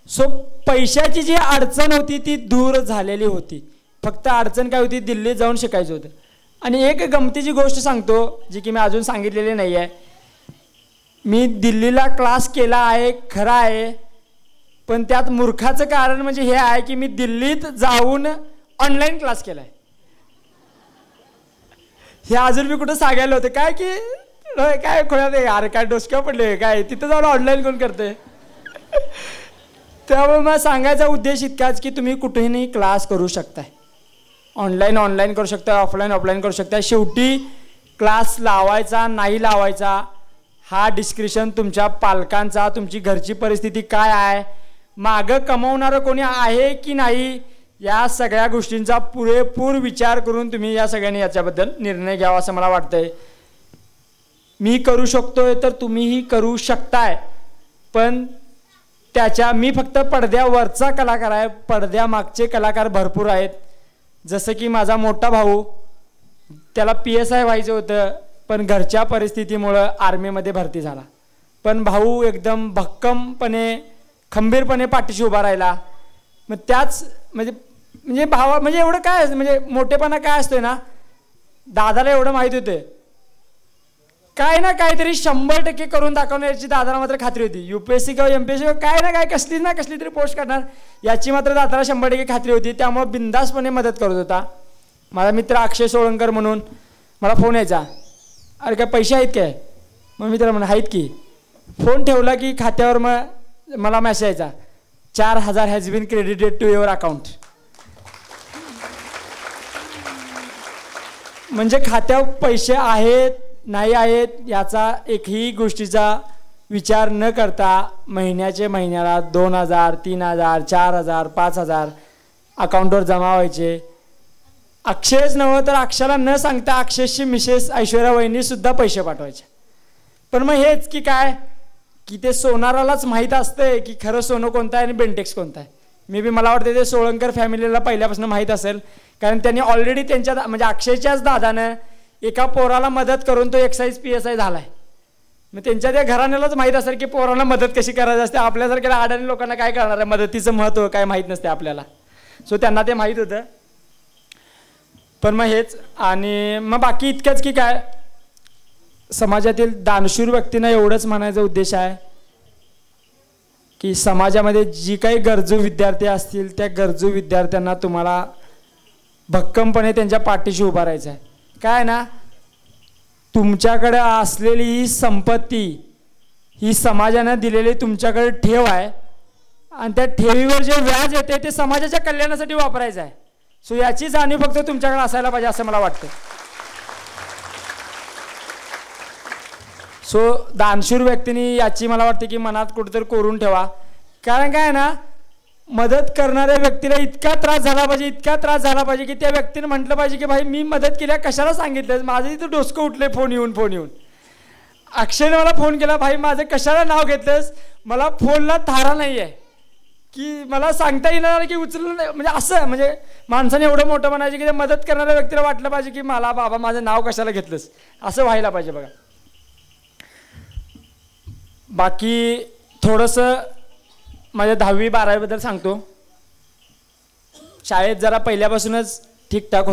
सो पैशाची जी अडचण होती ती दूर झालेली होती. फक्त अडचण काय होती, दिल्लीत जाऊन शिकायचं होतं. आणि एक गमतीची गोष्ट सांगतो जी की मी अजून सांगितलेली नाही आहे. मी दिल्लीला क्लास केला आहे खरं आहे, पण त्यात मूर्खाचं कारण म्हणजे हे आहे की मी दिल्लीत जाऊन ऑनलाईन क्लास केला आहे. हे अजून मी कुठं सांगायला होतं काय की काय खोळ्यात अरे काय डोसक्या पडले काय तिथं जाऊन ऑनलाईन कोण करते. त्यामुळे मग सांगायचा उद्देश इतकाच की तुम्ही कुठेही क्लास करू शकताय, ऑनलाईन करू शकता, ऑफलाईन करू शकता. शेवटी क्लास लावायचा नाही लावायचा हा डिस्क्रिप्शन तुमच्या पालकांचा, तुमची घरची परिस्थिती काय आहे, मागं कमवणारं कोणी आहे की नाही, या सगळ्या गोष्टींचा पुरेपूर विचार करून तुम्ही या सगळ्यांनी याच्याबद्दल निर्णय घ्यावा असं मला वाटतंय. मी करू शकतोय तर तुम्हीही करू शकताय, पण मी फक्त पडद्यावरचा कलाकार आहे, पडद्यामागचे कलाकार भरपूर आहेत. जसं की माझा मोठा भाऊ, त्याला PSI व्हायचं होतं पण घरच्या परिस्थितीमुळं आर्मीमध्ये भरती झाला. पण भाऊ एकदम भक्कमपणे खंबीरपणे पाठीशी उभा राहिला. मग त्याच म्हणजे भावा म्हणजे एवढं काय म्हणजे मोठेपणा काय असतोय ना, दादाला एवढं माहीत होतं काय ना काहीतरी 100% करून दाखवण्याची दादाला मात्र खात्री होती. UPSC किंवा MPSC किंवा काय ना काय कसली तरी पोस्ट करणार याची मात्र दादाला 100% खात्री होती. त्यामुळे बिंदासपणे मदत करत होता. माझा मित्र अक्षय सोळंकर म्हणून मला फोन यायचा, अरे काय पैसे आहेत काय, मग मी त्याला म्हणा आहेत की. फोन ठेवला की खात्यावर मग मला मेसेज यायचा 4,000 has been credited to your account. म्हणजे खात्यावर पैसे आहेत नाही आहेत याचा एकही गोष्टीचा विचार न करता महिन्याला 2,000 3,000 4,000 5,000 अकाउंटवर जमा व्हायचे. अक्षयच नव्हतं तर अक्षयला न सांगता अक्षयची मिसेस ऐश्वर्या वहिनीसुद्धा पैसे पाठवायचे. पण मग हेच की काय की ते सोनारालाच माहीत असतंय की खरं सोनं कोणतं आहे आणि बेंटेक्स कोणतं आहे. मे बी मला वाटतं ते सोळंकर फॅमिलीला पहिल्यापासून माहीत असेल, कारण त्यांनी ऑलरेडी त्यांच्या म्हणजे अक्षयच्याच दादानं एका पोराला मदत करून तो एक्साईज PSI झाला आहे. मग त्यांच्या त्या घराण्यालाच माहीत असेल की पोराला मदत कशी करायची असते. आपल्यासारख्या अडाणी लोकांना काय करणार आहे, मदतीचं महत्त्व काय माहीत नसते आपल्याला. सो त्यांना ते माहीत होतं. पण मग हेच आणि मग बाकी इतकंच की काय समाजातील दानशूर व्यक्तींना एवढंच म्हणायचा उद्देश आहे की समाजामध्ये जी काही गरजू विद्यार्थी असतील त्या गरजू विद्यार्थ्यांना तुम्हाला भक्कमपणे त्यांच्या पाठीशी उभा राहायचं आहे. काय ना, तुमच्याकडे असलेली ही संपत्ती ही समाजाने दिलेली तुमच्याकडे ठेव आहे आणि त्या ठेवीवर जे व्याज येते ते समाजाच्या कल्याणासाठी वापरायचं आहे. सो याची जाणीव फक्त तुमच्याकडे असायला पाहिजे असं मला वाटतं. सो दानशूर व्यक्तींनी याची मला वाटते की मनात कुठेतरी कोरून ठेवा. कारण काय ना, मदत करणाऱ्या व्यक्तीला इतका त्रास झाला पाहिजे, इतका त्रास झाला पाहिजे की त्या व्यक्तीने म्हटलं पाहिजे की भाई मी मदत केल्या कशाला सांगितलं, माझं इथं डोसकं उठले फोन येऊन. अक्षयने मला फोन केला, भाई माझं कशाला नाव घेतलंस, मला फोनला थारा नाही आहे की मला सांगता येणार की उचललं नाही. म्हणजे असं म्हणजे माणसाने एवढं मोठं म्हणायचं की ते मदत करणाऱ्या व्यक्तीला वाटलं पाहिजे की मला बाबा माझं नाव कशाला घेतलंस, असं व्हायला पाहिजे बघा. बाकी थोडंसं माझ्या 10वी 12वी बद्दल सांगतो. शाळेत जरा पहिल्यापासूनच ठीकठाक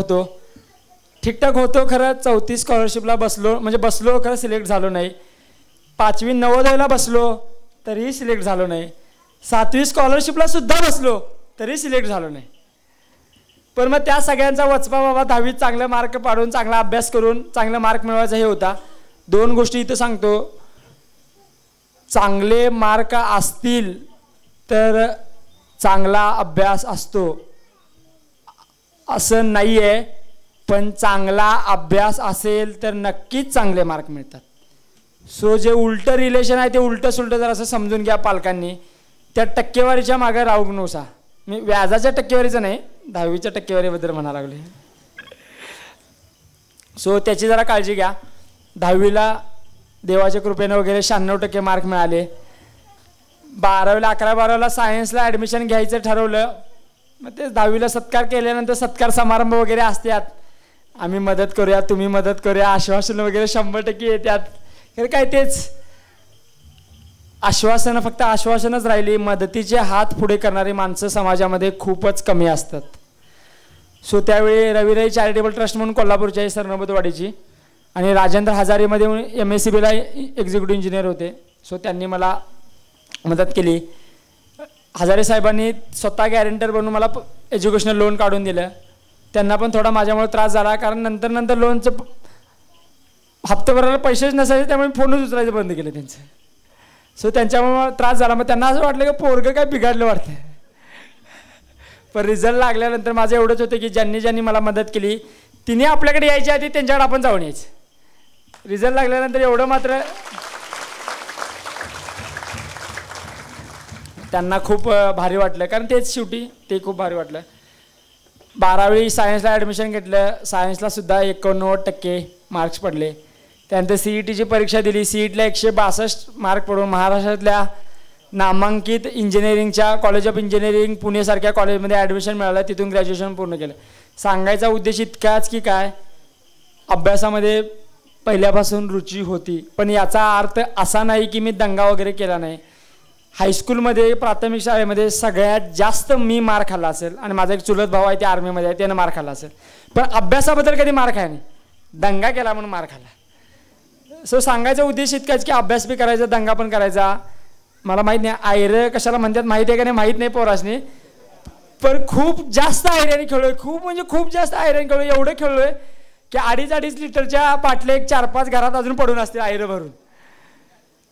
होतो खरं. 34 स्कॉलरशिपला बसलो खरं सिलेक्ट झालो नाही. 5वी नवोदयला बसलो तरीही सिलेक्ट झालो नाही. 7वी स्कॉलरशिपला सुद्धा बसलो तरी सिलेक्ट झालो नाही. पण मग त्या सगळ्यांचा वचपा बाबा 10वीत चांगले मार्क पाडून चांगला अभ्यास करून चांगले मार्क मिळवायचा हे होता. 2 गोष्टी इथं सांगतो. चांगले मार्क असतील तर चांगला अभ्यास असतो असं नाही आहे, पण चांगला अभ्यास असेल तर नक्कीच चांगले मार्क मिळतात. सो जे उलटं रिलेशन आहे ते उलटं सुलटं जर असं समजून घ्या पालकांनी. त्या टक्केवारीच्या मागे राहू नकोसा. मी व्याजाच्या टक्केवारीचं नाही, 10वीच्या टक्केवारीबद्दल म्हणा लागले. सो त्याची जरा काळजी घ्या. 10वीला देवाच्या कृपेने वगैरे 96% मार्क मिळाले. 12वीला 11-12वीला सायन्सला ॲडमिशन घ्यायचं ठरवलं. मग तेच 10वीला सत्कार केल्यानंतर सत्कार समारंभ वगैरे असतात. आम्ही मदत करूया, तुम्ही मदत करूया, आश्वासन वगैरे 100% येतात. तर काय तेच आश्वासनं फक्त आश्वासनच राहिली. मदतीचे हात पुढे करणारी माणसं समाजामध्ये खूपच कमी असतात. सो त्यावेळी रविराई चॅरिटेबल ट्रस्ट म्हणून कोल्हापूरच्या सरनोबतवाडीची आणि राजेंद्र हजारेमध्ये MSCBला एक्झिक्युटिव्ह इंजिनियर होते. सो त्यांनी मला मदत केली. हजारे साहेबांनी स्वतः गॅरेंटर बनून मला एज्युकेशनल लोन काढून दिलं. त्यांना पण थोडा माझ्यामुळे त्रास झाला, कारण नंतर लोनचं हप्ते भरायला पैसेच नसायचे, त्यामुळे फोनच उचलायचं बंद केलं त्यांचं. सो त्यांच्यामुळे त्रास झाला. मग त्यांना असं वाटलं की पोरगं काय बिघडलं वाटतं. पण रिझल्ट लागल्यानंतर माझं एवढंच होतं की ज्यांनी मला मदत केली तिने आपल्याकडे यायच्या आधी त्यांच्याकडे आपण जाऊन यायचं. रिझल्ट लागल्यानंतर एवढं मात्र त्यांना खूप भारी वाटलं, कारण तेच शेवटी ते खूप भारी वाटलं. 12वी सायन्सला ॲडमिशन घेतलं. सायन्सला सुद्धा 89% मार्क्स पडले. त्यानंतर CETची परीक्षा दिली. CETला 162 मार्क पडून महाराष्ट्रातल्या नामांकित इंजिनिअरिंगच्या कॉलेज ऑफ इंजिनिअरिंग पुणेसारख्या कॉलेजमध्ये ॲडमिशन मिळालं. तिथून ग्रॅज्युएशन पूर्ण केलं. सांगायचा उद्देश इतकाच की काय अभ्यासामध्ये पहिल्यापासून रुची होती, पण याचा अर्थ असा नाही की मी दंगा वगैरे केला नाही. हायस्कूलमध्ये प्राथमिक शाळेमध्ये सगळ्यात जास्त मी मार खाल्ला असेल आणि माझा एक चुलत भाऊ आहे ते आर्मीमध्ये आहे, त्यानं मार खाल्ला असेल. पण अभ्यासाबद्दल कधी मार खाय नाही, दंगा केला म्हणून मार खाल्ला. सो सांगायचा उद्देश इतकाच की अभ्यास बी करायचा, दंगा पण करायचा. मला माहीत नाही आयरं कशाला म्हणतात, माहिती आहे का नाही माहीत नाही पोरासनी, पण खूप जास्त आयऱ्याने खेळलोय. खूप म्हणजे खूप जास्त आयऱ्याने खेळलोय. एवढं खेळलोय की 2.5 लिटरच्या बाटल्या 4-5 घरात अजून पडून असतील आयरं भरून.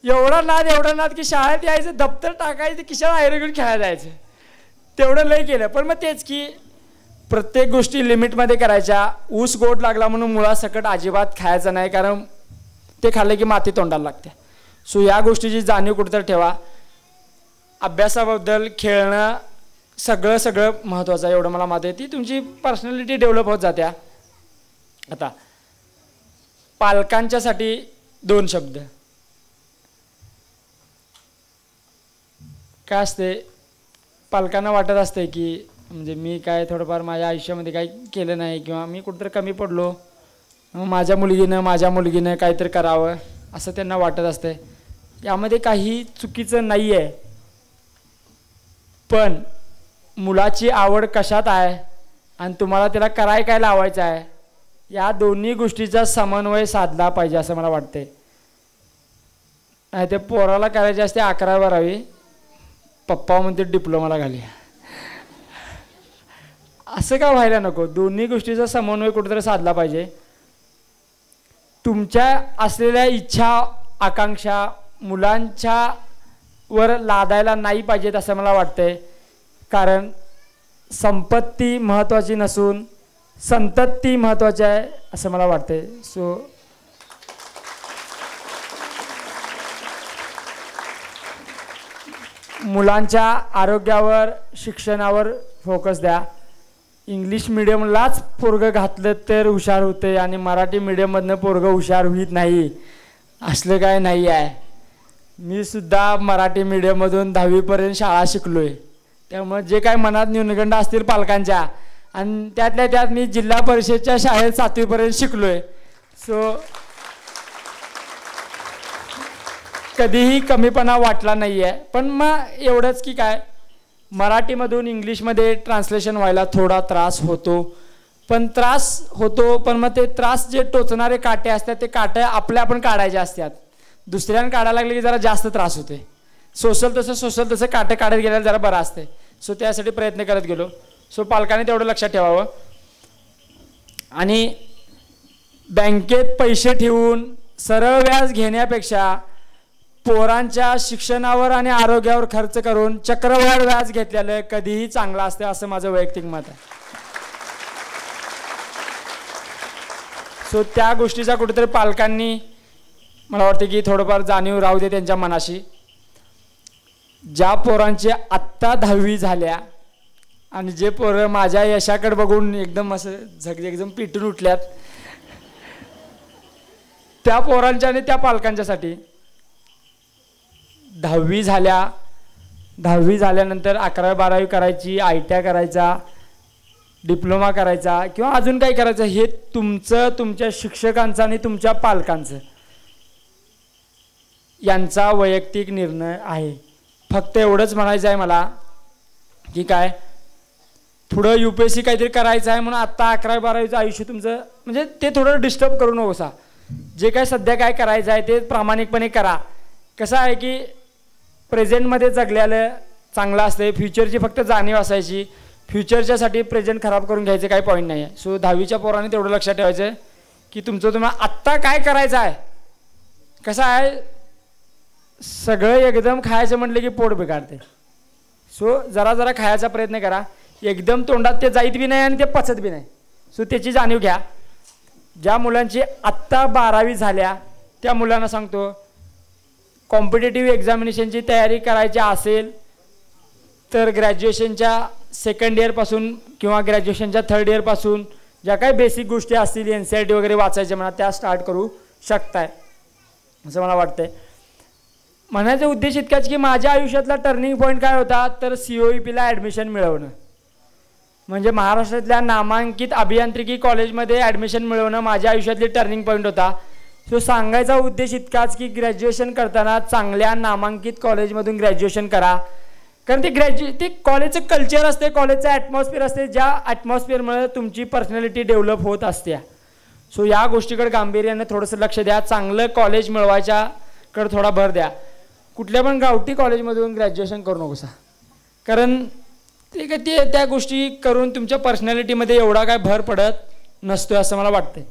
एवढा नाद की शाळेत यायचं, दप्तर टाकायचं, खिशाला आयरं घेऊन खेळायला जायचं. तेवढं लय केलं. पण मग तेच की प्रत्येक गोष्टी लिमिटमध्ये करायच्या. ऊस गोड लागला म्हणून मुळासकट अजिबात खायचं नाही, कारण ते खाल्लं की माती तोंडाला लागते. सो या गोष्टीची जाणीव कुठेतरी ठेवा. अभ्यासाबद्दल खेळणं सगळं महत्त्वाचं आहे, एवढं मला माहिती आहे. ती तुमची पर्सनॅलिटी डेव्हलप होत जाते. आता पालकांच्यासाठी 2 शब्द. काय असते, पालकांना वाटत असते की म्हणजे मी काय थोडंफार माझ्या आयुष्यामध्ये काही केलं नाही किंवा मी कुठंतरी कमी पडलो, माझ्या मुलगीनं काहीतरी करावं असं त्यांना वाटत असते. यामध्ये काही चुकीचं नाही आहे, पण मुलाची आवड कशात आहे आणि तुम्हाला त्याला काय लावायचं आहे, या दोन्ही गोष्टीचा समन्वय साधला पाहिजे असं मला वाटते. नाही ते पोराला करायचे असते 11वी-12वी, पप्पा म्हणते डिप्लोमाला घाली, असं का व्हायला नको. दोन्ही गोष्टीचा समन्वय कुठेतरी साधला पाहिजे. तुमच्या असलेल्या इच्छा आकांक्षा मुलांच्या वर लादायला नाही पाहिजेत असं मला वाटतंय. कारण संपत्ती महत्त्वाची नसून संतती महत्त्वाची आहे असं मला वाटतंय. सो मुलांच्या आरोग्यावर शिक्षणावर फोकस द्या. इंग्लिश मिडियमलाच पोरगं घातलं तर हुशार होते आणि मराठी मिडियममधनं पोरगं हुशार होत नाही असलं काय नाही आहे. मी सुद्धा मराठी मिडियममधून 10वीपर्यंत शाळा शिकलो आहे. त्यामुळे जे काय मनात न्यूनगंड असतील पालकांच्या, आणि त्यातल्या त्यात मी जिल्हा परिषदच्या शाळेत 7वीपर्यंत शिकलो आहे. सो कधीही कमीपणा वाटला नाही आहे. पण मग एवढंच की काय, मराठीमधून इंग्लिशमध्ये ट्रान्सलेशन व्हायला थोडा त्रास होतो. पण मग ते त्रास जे टोचणारे काटे असतात ते काटे आपण काढायचे असतात. दुसऱ्यानं काढायला लागले की जरा जास्त त्रास होते. सोशल तसं काटे काढत गेल्याला जरा बरं असते. सो त्यासाठी प्रयत्न करत गेलो. सो पालकांनी तेवढं लक्षात ठेवावं. आणि बँकेत पैसे ठेवून सरळ व्याज घेण्यापेक्षा पोरांच्या शिक्षणावर आणि आरोग्यावर खर्च करून चक्रवाढ व्याज घेतलेलं कधीही चांगलं असतं असं माझं वैयक्तिक मत आहे. सो त्या गोष्टीचा कुठेतरी पालकांनी मला वाटतं की थोडंफार जाणीव राहू दे त्यांच्या मनाशी. ज्या पोरांची आत्ता 10वी झाल्या आणि जे पोरं माझ्या यशाकडे बघून एकदम असं एकदम पिटून उठल्यात, त्या पोरांच्या आणि त्या पालकांच्यासाठी 10वी झाल्यानंतर 11वी-12वी करायची, ITI करायचा, डिप्लोमा करायचा किंवा अजून काही करायचं, हे तुमच्या शिक्षकांचं आणि तुमच्या पालकांचं यांचा वैयक्तिक निर्णय आहे. फक्त एवढंच म्हणायचं आहे मला की काय, पुढं UPSC काहीतरी करायचं आहे म्हणून आत्ता 11वी-12वीचं आयुष्य तुमचं म्हणजे ते थोडं डिस्टर्ब करू नकोसा. जे काय सध्या काय करायचं आहे ते प्रामाणिकपणे करा. कसं आहे की प्रेझेंटमध्ये जगलेलं चांगलं असते. फ्युचरची फक्त जाणीव असायची. फ्युचरच्यासाठी प्रेझेंट खराब करून घ्यायचं काही पॉईंट नाही आहे. सो 10वीच्या पोरांनी तेवढं लक्षात ठेवायचं की तुम्हाला आत्ता काय करायचं आहे. कसं आहे, सगळं एकदम खायचं म्हटलं की पोट बिघडते. सो जरा खायचा प्रयत्न करा. एकदम तोंडात ते जाईत बी नाही आणि ते पचत बी नाही. सो त्याची जाणीव घ्या. ज्या मुलांची आत्ता 12वी झाल्या त्या मुलांना सांगतो, कॉम्पिटेटिव्ह एक्झामिनेशनची तयारी करायची असेल तर ग्रॅज्युएशनच्या 2nd इयरपासून किंवा ग्रॅज्युएशनच्या 3rd इयरपासून ज्या काही बेसिक गोष्टी असतील NCERT वगैरे वाचायच्या म्हणा त्या स्टार्ट करू शकताय असं मला वाटतंय. म्हणायचा उद्देश इतकाच की माझ्या आयुष्यातला टर्निंग पॉईंट काय होता तर COEPला ॲडमिशन मिळवणं, म्हणजे महाराष्ट्रातल्या नामांकित अभियांत्रिकी कॉलेजमध्ये ॲडमिशन मिळवणं माझ्या आयुष्यातली टर्निंग पॉईंट होता. सो सांगायचा उद्देश इतकाच की ग्रॅज्युएशन करताना चांगल्या नामांकित कॉलेजमधून ग्रॅज्युएशन करा. कारण ते कॉलेजचं कल्चर असते, कॉलेजचं ॲटमॉस्फिअर असते, ज्या ॲटमॉस्फिअरमुळे तुमची पर्सनॅलिटी डेव्हलप होत असते. सो या गोष्टीकडे गांभीर्याने थोडंसं लक्ष द्या. चांगलं कॉलेज मिळवायच्याकडे थोडा भर द्या. कुठल्या पण गावठी कॉलेजमधून ग्रॅज्युएशन करू नकोसा. कारण त्या गोष्टी करून तुमच्या पर्सनॅलिटीमध्ये एवढा काय भर पडत नसतो असं मला वाटतं.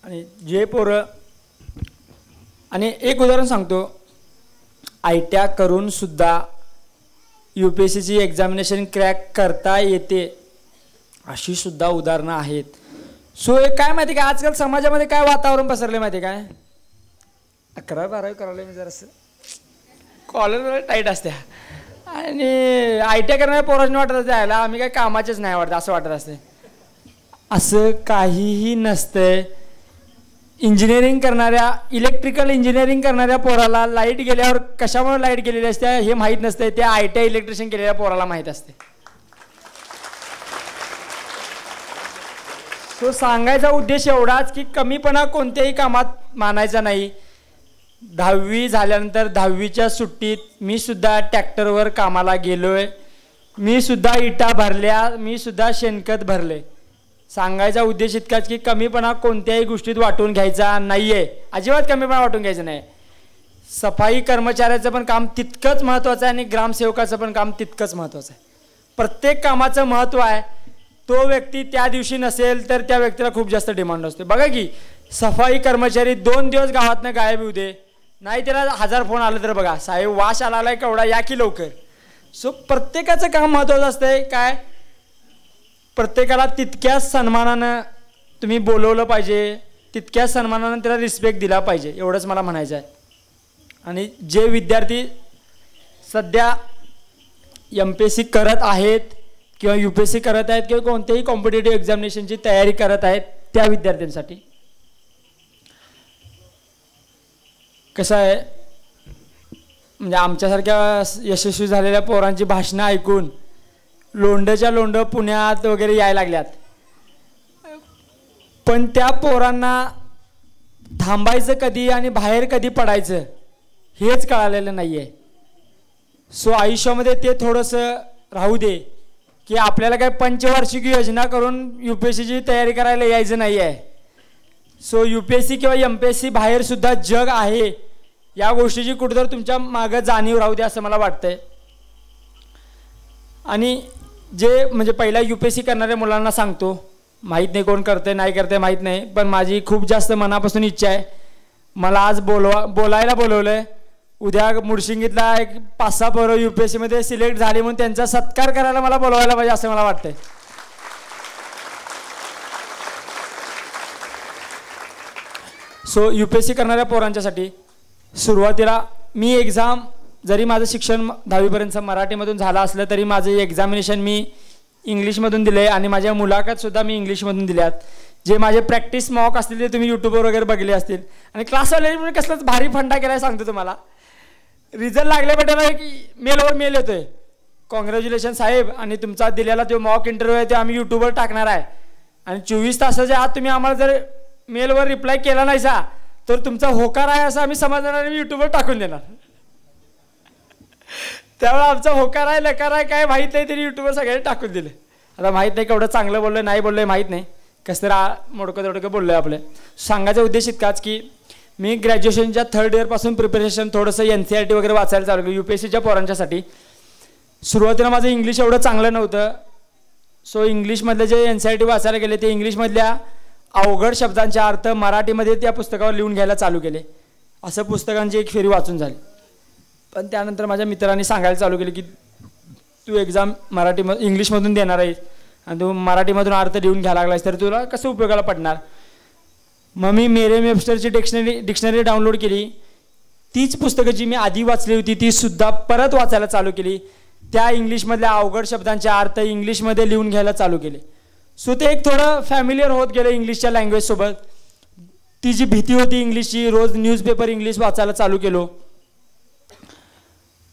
आणि जे पोरं, आणि एक उदाहरण सांगतो, ITI करून सुद्धा UPSCची एक्झामिनेशन क्रॅक करता येते अशी सुद्धा उदाहरणं आहेत. सो एक काय माहिती का, आजकाल समाजामध्ये काय वातावरण पसरले माहिती काय, 11वी-12वी करायला मी जरासं कॉलेजला टाईट असते आणि ITI करणाऱ्या पोरांनी वाटत जायला आम्ही काय कामाचेच नाही वाटत असं वाटत असते. असं काहीही नसतंय. इंजिनिअरिंग करणाऱ्या इलेक्ट्रिकल इंजिनिअरिंग करणाऱ्या पोराला लाईट गेल्यावर कशामुळे लाईट गेलेली असते हे माहीत नसते, ते ITI इलेक्ट्रिशियन केलेल्या पोराला माहीत असते. तो सांगायचा उद्देश एवढाच की कमीपणा कोणत्याही कामात मानायचा नाही. 10वी झाल्यानंतर 10वीच्या सुट्टीत मी सुद्धा ट्रॅक्टरवर कामाला गेलोय, मी सुद्धा इटा भरल्या, मी सुद्धा शेणखत भरले. सांगायचा उद्देश इतकाच की कमीपणा कोणत्याही गोष्टीत वाटून घ्यायचा नाही आहे, अजिबात कमीपणा वाटून घ्यायचं नाही. सफाई कर्मचाऱ्याचं पण काम तितकंच महत्त्वाचं आहे आणि ग्रामसेवकाचं पण काम तितकंच महत्त्वाचं आहे. प्रत्येक कामाचं महत्त्व आहे. तो व्यक्ती त्या दिवशी नसेल तर त्या व्यक्तीला खूप जास्त डिमांड असते. बघा की सफाई कर्मचारी 2 दिवस गावातनं गायब होऊ दे, नाही त्याला 1000 फोन आले तर बघा साहेब वास आलाय केवढा या की लवकर. सो प्रत्येकाचं काम महत्त्वाचं असतंय. काय प्रत्येकाला तितक्याच सन्मानानं तुम्ही बोलवलं पाहिजे, तितक्याच सन्मानानं त्याला रिस्पेक्ट दिला पाहिजे, एवढंच मला म्हणायचं आहे. आणि जे विद्यार्थी सध्या MPSC करत आहेत किंवा UPSC करत आहेत किंवा कोणत्याही कॉम्पिटेटिव्ह एक्झामिनेशनची तयारी करत आहेत त्या विद्यार्थ्यांसाठी कसं आहे, म्हणजे आमच्यासारख्या यशस्वी झालेल्या पोरांची भाषणं ऐकून लोंढच्या लोंढ पुण्यात वगैरे यायला लागल्यात, पण त्या पोरांना थांबायचं कधी आणि बाहेर कधी पडायचं हेच कळालेलं नाही आहे. सो आयुष्यामध्ये ते थोडंसं राहू दे की आपल्याला काय पंचवार्षिक योजना करून UPSCची तयारी करायला यायचं नाही आहे. सो UPSC किंवा MPSC बाहेरसुद्धा जग आहे या गोष्टीची कुठेतरी तुमच्या मागं जाणीव राहू दे असं मला वाटतंय. आणि जे म्हणजे पहिला UPSC करणाऱ्या मुलांना सांगतो, माहीत नाही कोण करते नाही करते माहीत नाही, पण माझी खूप जास्त मनापासून इच्छा आहे. मला आज बोलायला बोलवलं आहे. उद्या मुडशिंगीतला एक 5-6 पोरं UPSCमध्ये सिलेक्ट झाले म्हणून त्यांचा सत्कार करायला मला बोलवायला पाहिजे असं मला वाटतंय. सो UPSC करणाऱ्या पोरांच्यासाठी सुरुवातीला मी एक्झाम जरी माझं शिक्षण 10वीपर्यंत मराठीमधून झालं असलं तरी माझं एक्झामिनेशन मी इंग्लिशमधून दिले आणि माझ्या मुलाखतसुद्धा मी इंग्लिशमधून दिल्यात. जे माझे प्रॅक्टिस मॉक असतील ते तुम्ही यूट्यूबवर वगैरे बघले असतील. आणि क्लासवाले म्हणजे कसलाच भारी फंडा केला सांगतो तुम्हाला. रिझल्ट लागले भेटायला एक मेलवर मेल येतोय, कॉंग्रॅच्युलेशन साहेब आणि तुमचा दिलेला जो मॉक इंटरव्ह्यू आहे ते आम्ही यूट्यूबवर टाकणार आहे आणि 24 तासाच्या आत तुम्ही आम्हाला जर मेलवर रिप्लाय केला नाही सा तर तुमचा होकार आहे असं आम्ही समजणार आणि यूट्यूबवर टाकून देणार. त्यामुळे आमचा होकार आहे लकार आहे काय माहीत नाही तरी यूट्यूबवर सगळ्यांनी टाकून दिले. आता माहीत नाही केवढं चांगलं बोललं नाही बोललं माहीत नाही, कसं तरी मोडकं तोडकं बोललो आहे. आपले सांगायचा उद्देश इतकाच की मी ग्रॅज्युएशनच्या 3rd इयरपासून प्रिपरेशन थोडंसं NCERT वगैरे वाचायला चालू केलं UPSCच्या पोरांच्यासाठी. सुरुवातीला माझं इंग्लिश एवढं चांगलं नव्हतं. सो इंग्लिशमधले जे NCERT वाचायला गेले ते इंग्लिशमधल्या अवघड शब्दांचे अर्थ मराठीमध्ये त्या पुस्तकावर लिहून घ्यायला चालू केले. असं पुस्तकांची एक फेरी वाचून झाली. पण त्यानंतर माझ्या मित्रांनी सांगायला चालू केले की तू एक्झाम इंग्लिशमधून देणार आहेस आणि तू मराठीमधून अर्थ लिहून घ्यायला लागलास तर तुला कसं उपयोगाला पडणार. मग मी मेरियम वेबस्टरची डिक्शनरी डाउनलोड केली. तीच पुस्तकं जी मी आधी वाचली होती ती सुद्धा परत वाचायला चालू केली. त्या इंग्लिशमधल्या अवघड शब्दांचे अर्थ इंग्लिशमध्ये लिहून घ्यायला चालू केले. सो ते एक थोडं फॅमिलियर होत गेलं इंग्लिशच्या लँग्वेजसोबत. ती जी भीती होती इंग्लिशची, रोज न्यूजपेपर इंग्लिश वाचायला चालू केलो,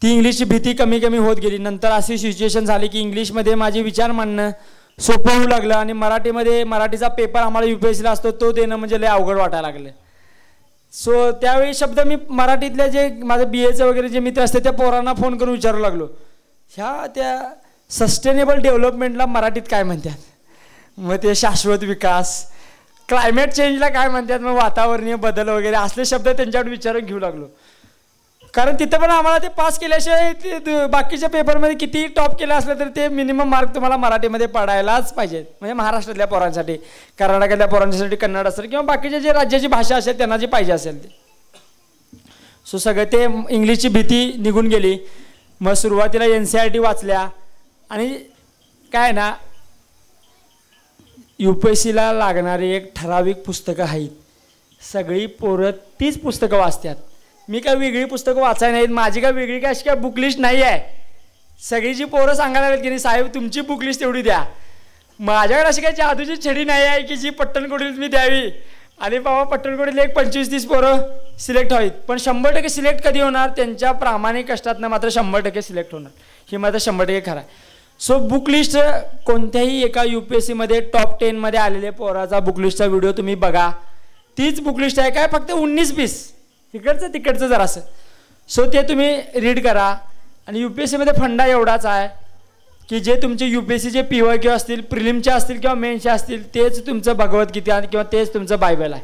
ती इंग्लिशची भीती कमी कमी होत गेली. नंतर अशी सिच्युएशन झाली की इंग्लिशमध्ये माझे विचार मांडणं सोपं होऊ लागलं आणि मराठीचा पेपर आम्हाला UPSCला असतो तो देणं म्हणजे लय अवघड वाटायला लागलं. सो त्यावेळी शब्द मी मराठीतले जे माझं BAचं वगैरे जे मित्र असते त्या पोरांना फोन करून विचारू लागलो, ह्या त्या सस्टेनेबल डेव्हलपमेंटला मराठीत काय म्हणतात, मग ते शाश्वत विकास, क्लायमेट चेंजला काय म्हणतात, मग वातावरणीय बदल वगैरे असले शब्द त्यांच्याकडे विचारून घेऊ लागलो. कारण तिथं पण आम्हाला ते पास केल्याशिवाय ते बाकीच्या पेपरमध्ये किती टॉप केलं असलं तर ते मिनिमम मार्क तुम्हाला मराठीमध्ये पडायलाच पाहिजेत. म्हणजे महाराष्ट्रातल्या पोरांसाठी, कर्नाटकातल्या पोरांसाठी कन्नड असेल किंवा बाकीच्या जे राज्याची भाषा असेल त्यांना जी पाहिजे असेल ते. सो सगळं ते इंग्लिशची भीती निघून गेली. मग सुरुवातीला NCERT वाचल्या आणि काय ना UPSCला लागणारी एक ठराविक पुस्तकं आहेत. सगळी पोरं तीच पुस्तकं वाचतात. मी काय वेगळी पुस्तकं वाचायला नाहीत, माझी काय वेगळी काय अशी काय बुक लिस्ट नाही आहे. सगळी जी पोरं सांगायला लागली की नाही साहेब तुमची बुक लिस्ट एवढी द्या. माझ्याकडे अशी काही जादूची छडी नाही आहे की जी पट्टणकोडीत मी द्यावी आणि बाबा पट्टणकोडीतले एक 25-30 पोरं सिलेक्ट व्हावीत. पण 100% सिलेक्ट कधी होणार? त्यांच्या प्रामाणिक कष्टातनं मात्र 100% सिलेक्ट होणार. हे मात्र 100% खरं आहे. सो बुक लिस्ट कोणत्याही एका UPSCमध्ये टॉप 10मध्ये आलेले पोराचा बुक लिस्टचा व्हिडिओ तुम्ही बघा. तीच बुक लिस्ट आहे काय, फक्त 19 पीस इकडचं तिकडचं जरासं. सो ते तुम्ही रीड करा. आणि UPSCमध्ये फंडा एवढाच आहे की जे तुमचे UPSCचे PYQ असतील, प्रिलिमचे असतील किंवा मेन्सचे असतील, तेच तुमचं भगवद्गीता किंवा तेच तुमचं बायबल आहे.